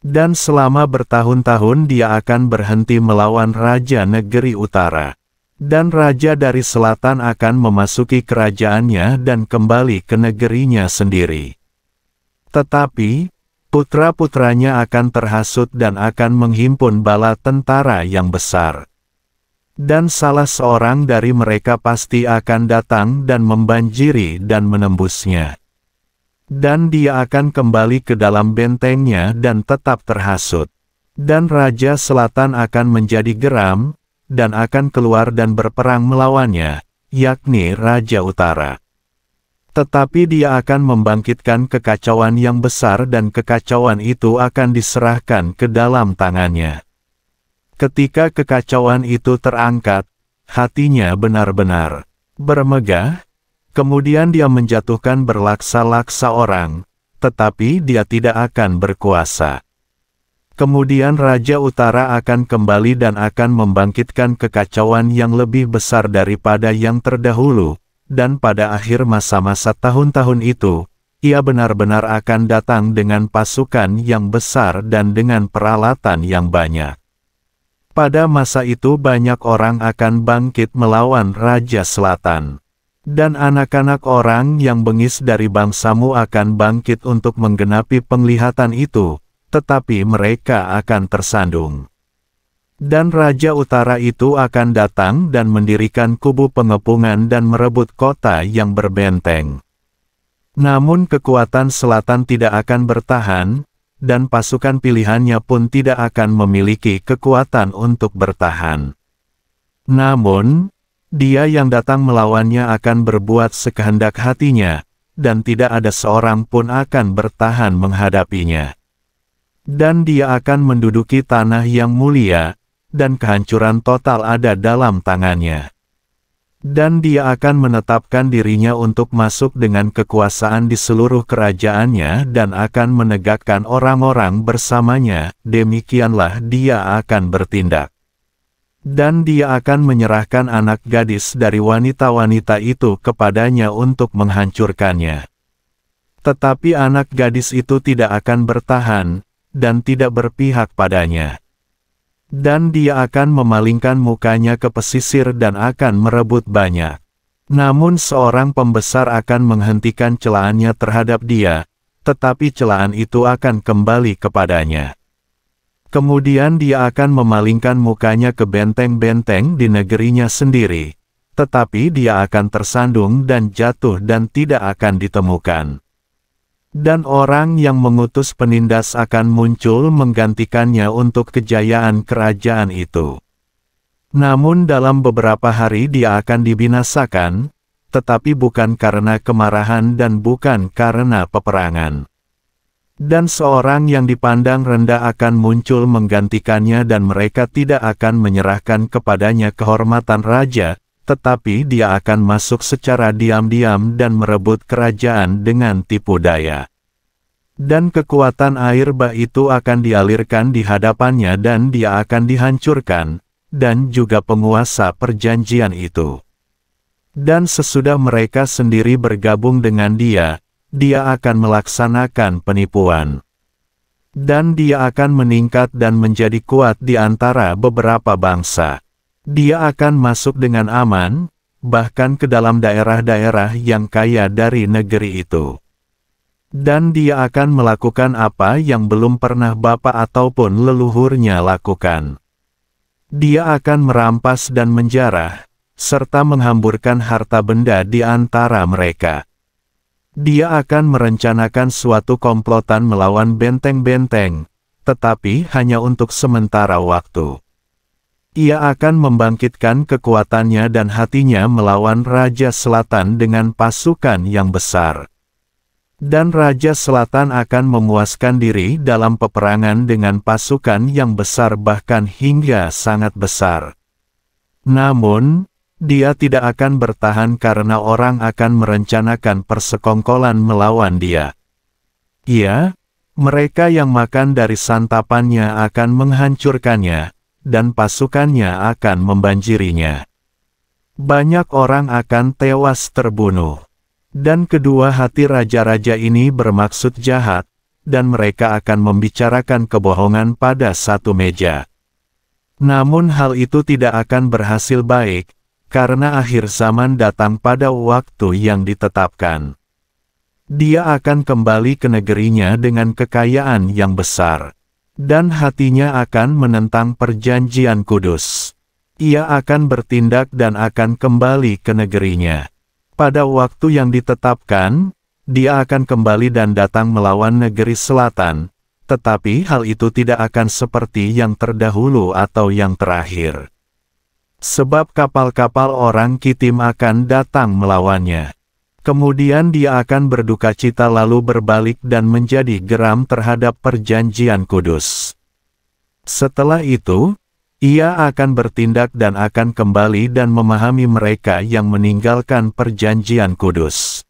Dan selama bertahun-tahun dia akan berhenti melawan raja negeri utara. Dan raja dari selatan akan memasuki kerajaannya dan kembali ke negerinya sendiri. Tetapi, putra-putranya akan terhasut dan akan menghimpun bala tentara yang besar. Dan salah seorang dari mereka pasti akan datang dan membanjiri dan menembusnya. Dan dia akan kembali ke dalam bentengnya dan tetap terhasut. Dan Raja Selatan akan menjadi geram, dan akan keluar dan berperang melawannya, yakni Raja Utara. Tetapi dia akan membangkitkan kekacauan yang besar dan kekacauan itu akan diserahkan ke dalam tangannya. Ketika kekacauan itu terangkat, hatinya benar-benar bermegah. Kemudian dia menjatuhkan berlaksa-laksa orang, tetapi dia tidak akan berkuasa. Kemudian Raja Utara akan kembali dan akan membangkitkan kekacauan yang lebih besar daripada yang terdahulu, dan pada akhir masa-masa tahun-tahun itu, ia benar-benar akan datang dengan pasukan yang besar dan dengan peralatan yang banyak. Pada masa itu banyak orang akan bangkit melawan Raja Selatan. Dan anak-anak orang yang bengis dari bangsamu akan bangkit untuk menggenapi penglihatan itu, tetapi mereka akan tersandung. Dan Raja Utara itu akan datang dan mendirikan kubu pengepungan dan merebut kota yang berbenteng. Namun kekuatan selatan tidak akan bertahan, dan pasukan pilihannya pun tidak akan memiliki kekuatan untuk bertahan. Namun, dia yang datang melawannya akan berbuat sekehendak hatinya, dan tidak ada seorang pun akan bertahan menghadapinya. Dan dia akan menduduki tanah yang mulia, dan kehancuran total ada dalam tangannya. Dan dia akan menetapkan dirinya untuk masuk dengan kekuasaan di seluruh kerajaannya dan akan menegakkan orang-orang bersamanya, demikianlah dia akan bertindak. Dan dia akan menyerahkan anak gadis dari wanita-wanita itu kepadanya untuk menghancurkannya. Tetapi anak gadis itu tidak akan bertahan, dan tidak berpihak padanya. Dan dia akan memalingkan mukanya ke pesisir dan akan merebut banyak. Namun seorang pembesar akan menghentikan celaannya terhadap dia, tetapi celaan itu akan kembali kepadanya. Kemudian dia akan memalingkan mukanya ke benteng-benteng di negerinya sendiri, tetapi dia akan tersandung dan jatuh dan tidak akan ditemukan. Dan orang yang mengutus penindas akan muncul menggantikannya untuk kejayaan kerajaan itu. Namun dalam beberapa hari dia akan dibinasakan, tetapi bukan karena kemarahan dan bukan karena peperangan. Dan seorang yang dipandang rendah akan muncul menggantikannya dan mereka tidak akan menyerahkan kepadanya kehormatan raja, tetapi dia akan masuk secara diam-diam dan merebut kerajaan dengan tipu daya. Dan kekuatan air bah itu akan dialirkan di hadapannya dan dia akan dihancurkan, dan juga penguasa perjanjian itu. Dan sesudah mereka sendiri bergabung dengan dia akan melaksanakan penipuan. Dan dia akan meningkat dan menjadi kuat di antara beberapa bangsa. Dia akan masuk dengan aman, bahkan ke dalam daerah-daerah yang kaya dari negeri itu. Dan dia akan melakukan apa yang belum pernah bapa ataupun leluhurnya lakukan. Dia akan merampas dan menjarah, serta menghamburkan harta benda di antara mereka. Dia akan merencanakan suatu komplotan melawan benteng-benteng, tetapi hanya untuk sementara waktu. Ia akan membangkitkan kekuatannya dan hatinya melawan Raja Selatan dengan pasukan yang besar. Dan Raja Selatan akan memuaskan diri dalam peperangan dengan pasukan yang besar bahkan hingga sangat besar. Namun, dia tidak akan bertahan karena orang akan merencanakan persekongkolan melawan dia. Mereka yang makan dari santapannya akan menghancurkannya, dan pasukannya akan membanjirinya. Banyak orang akan tewas terbunuh. Dan kedua hati raja-raja ini bermaksud jahat, dan mereka akan membicarakan kebohongan pada satu meja. Namun hal itu tidak akan berhasil baik, karena akhir zaman datang pada waktu yang ditetapkan. Dia akan kembali ke negerinya dengan kekayaan yang besar. Dan hatinya akan menentang perjanjian kudus. Ia akan bertindak dan akan kembali ke negerinya. Pada waktu yang ditetapkan, dia akan kembali dan datang melawan negeri selatan, tetapi hal itu tidak akan seperti yang terdahulu atau yang terakhir. Sebab kapal-kapal orang Kitim akan datang melawannya. Kemudian dia akan berduka cita lalu berbalik dan menjadi geram terhadap perjanjian kudus. Setelah itu, ia akan bertindak dan akan kembali dan memahami mereka yang meninggalkan perjanjian kudus.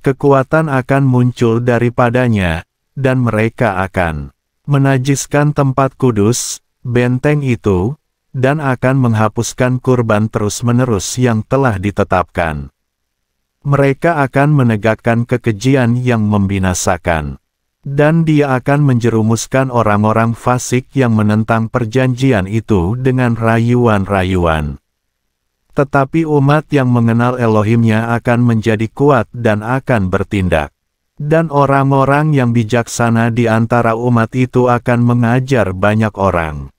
Kekuatan akan muncul daripadanya, dan mereka akan menajiskan tempat kudus, benteng itu, dan akan menghapuskan kurban terus-menerus yang telah ditetapkan. Mereka akan menegakkan kekejian yang membinasakan. Dan dia akan menjerumuskan orang-orang fasik yang menentang perjanjian itu dengan rayuan-rayuan. Tetapi umat yang mengenal Elohimnya akan menjadi kuat dan akan bertindak. Dan orang-orang yang bijaksana di antara umat itu akan mengajar banyak orang.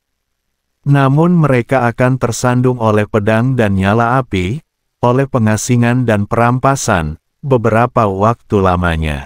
Namun mereka akan tersandung oleh pedang dan nyala api, oleh pengasingan dan perampasan, beberapa waktu lamanya.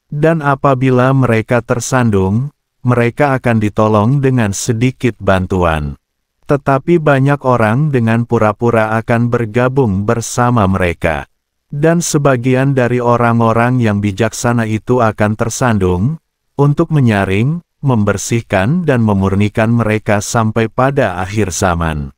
Dan apabila mereka tersandung, mereka akan ditolong dengan sedikit bantuan. Tetapi banyak orang dengan pura-pura akan bergabung bersama mereka. Dan sebagian dari orang-orang yang bijaksana itu akan tersandung, untuk menyaring, membersihkan dan memurnikan mereka sampai pada akhir zaman.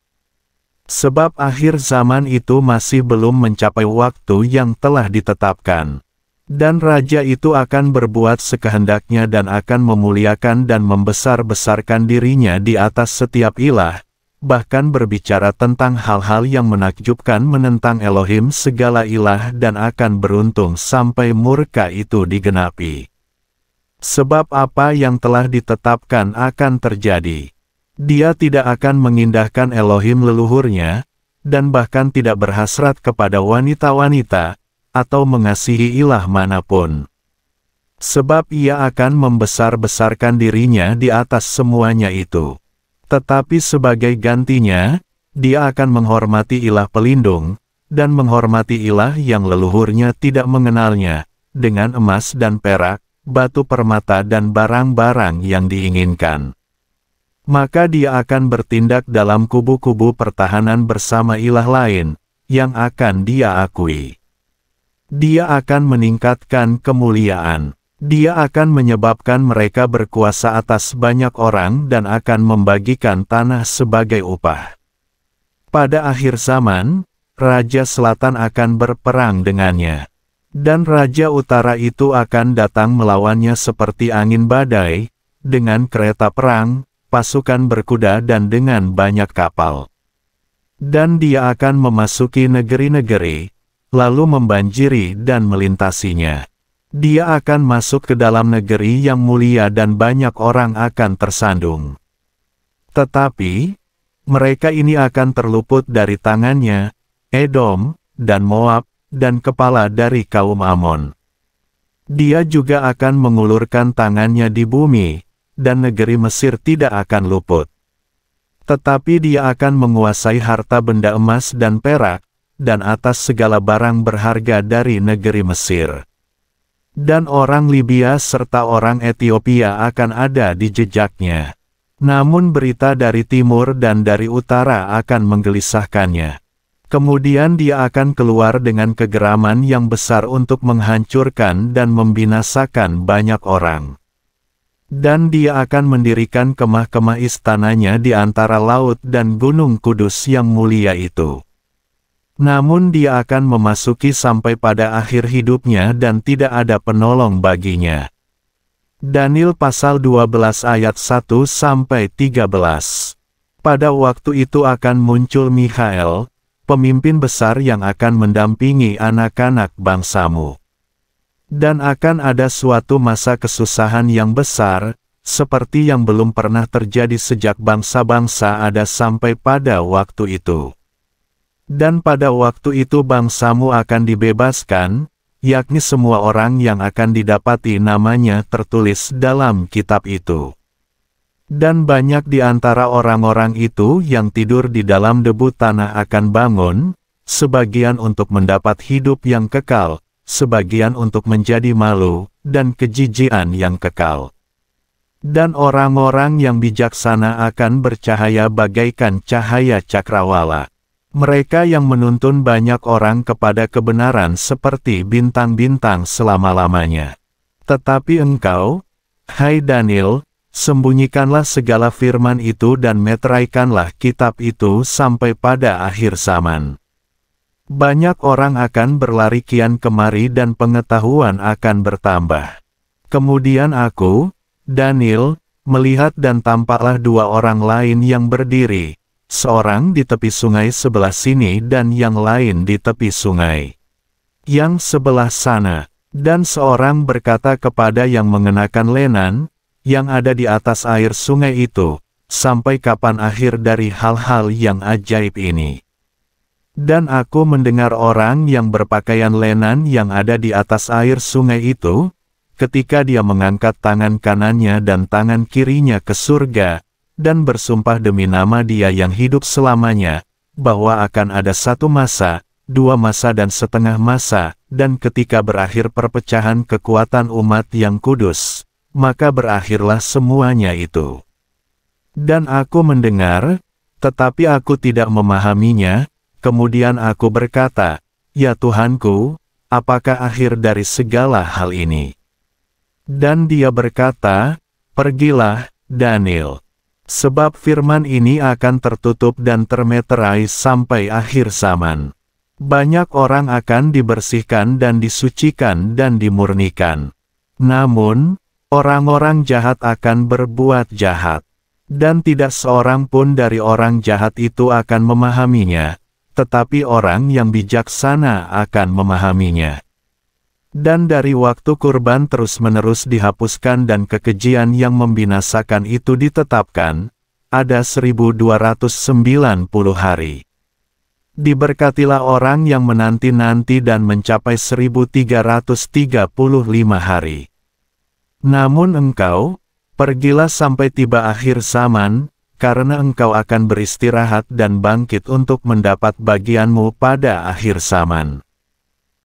Sebab akhir zaman itu masih belum mencapai waktu yang telah ditetapkan. Dan raja itu akan berbuat sekehendaknya dan akan memuliakan dan membesar-besarkan dirinya di atas setiap ilah, bahkan berbicara tentang hal-hal yang menakjubkan menentang Elohim segala ilah dan akan beruntung sampai murka itu digenapi. Sebab apa yang telah ditetapkan akan terjadi. Dia tidak akan mengindahkan Elohim leluhurnya, dan bahkan tidak berhasrat kepada wanita-wanita, atau mengasihi ilah manapun. Sebab ia akan membesar-besarkan dirinya di atas semuanya itu. Tetapi sebagai gantinya, dia akan menghormati ilah pelindung, dan menghormati ilah yang leluhurnya tidak mengenalnya, dengan emas dan perak, batu permata dan barang-barang yang diinginkan. Maka dia akan bertindak dalam kubu-kubu pertahanan bersama ilah lain, yang akan dia akui. Dia akan meningkatkan kemuliaan. Dia akan menyebabkan mereka berkuasa atas banyak orang dan akan membagikan tanah sebagai upah. Pada akhir zaman, Raja Selatan akan berperang dengannya. Dan Raja Utara itu akan datang melawannya seperti angin badai, dengan kereta perang, pasukan berkuda dan dengan banyak kapal. Dan dia akan memasuki negeri-negeri, lalu membanjiri dan melintasinya. Dia akan masuk ke dalam negeri yang mulia dan banyak orang akan tersandung. Tetapi, mereka ini akan terluput dari tangannya, Edom, dan Moab, dan kepala dari kaum Amon. Dia juga akan mengulurkan tangannya di bumi, dan negeri Mesir tidak akan luput. Tetapi dia akan menguasai harta benda emas dan perak, dan atas segala barang berharga dari negeri Mesir. Dan orang Libya serta orang Ethiopia akan ada di jejaknya. Namun berita dari timur dan dari utara akan menggelisahkannya. Kemudian dia akan keluar dengan kegeraman yang besar untuk menghancurkan dan membinasakan banyak orang. Dan dia akan mendirikan kemah-kemah istananya di antara laut dan gunung kudus yang mulia itu. Namun dia akan memasuki sampai pada akhir hidupnya dan tidak ada penolong baginya. Daniel pasal 12 ayat 1-13. Pada waktu itu akan muncul Mikhael, pemimpin besar yang akan mendampingi anak-anak bangsamu. Dan akan ada suatu masa kesusahan yang besar, seperti yang belum pernah terjadi sejak bangsa-bangsa ada sampai pada waktu itu. Dan pada waktu itu bangsamu akan dibebaskan, yakni semua orang yang akan didapati namanya tertulis dalam kitab itu. Dan banyak di antara orang-orang itu yang tidur di dalam debu tanah akan bangun, sebagian untuk mendapat hidup yang kekal, sebagian untuk menjadi malu, dan kejijian yang kekal. Dan orang-orang yang bijaksana akan bercahaya bagaikan cahaya cakrawala. Mereka yang menuntun banyak orang kepada kebenaran seperti bintang-bintang selama-lamanya. Tetapi engkau, hai Daniel, sembunyikanlah segala firman itu dan meteraikanlah kitab itu sampai pada akhir zaman. Banyak orang akan berlari kian kemari dan pengetahuan akan bertambah. Kemudian aku, Daniel, melihat dan tampaklah dua orang lain yang berdiri, seorang di tepi sungai sebelah sini dan yang lain di tepi sungai yang sebelah sana. Dan seorang berkata kepada yang mengenakan lenan, yang ada di atas air sungai itu, sampai kapan akhir dari hal-hal yang ajaib ini? Dan aku mendengar orang yang berpakaian lenan yang ada di atas air sungai itu, ketika dia mengangkat tangan kanannya dan tangan kirinya ke surga, dan bersumpah demi nama Dia yang hidup selamanya, bahwa akan ada 1 masa, 2 masa dan setengah masa, dan ketika berakhir perpecahan kekuatan umat yang kudus, maka berakhirlah semuanya itu. Dan aku mendengar, tetapi aku tidak memahaminya. Kemudian aku berkata, "Ya Tuhanku, apakah akhir dari segala hal ini?" Dan Dia berkata, "Pergilah, Daniel. Sebab firman ini akan tertutup dan termeterai sampai akhir zaman. Banyak orang akan dibersihkan dan disucikan dan dimurnikan. Namun, orang-orang jahat akan berbuat jahat. Dan tidak seorang pun dari orang jahat itu akan memahaminya, tetapi orang yang bijaksana akan memahaminya. Dan dari waktu kurban terus-menerus dihapuskan dan kekejian yang membinasakan itu ditetapkan, ada 1290 hari. Diberkatilah orang yang menanti-nanti dan mencapai 1335 hari. Namun engkau, pergilah sampai tiba akhir zaman, karena engkau akan beristirahat dan bangkit untuk mendapat bagianmu pada akhir zaman."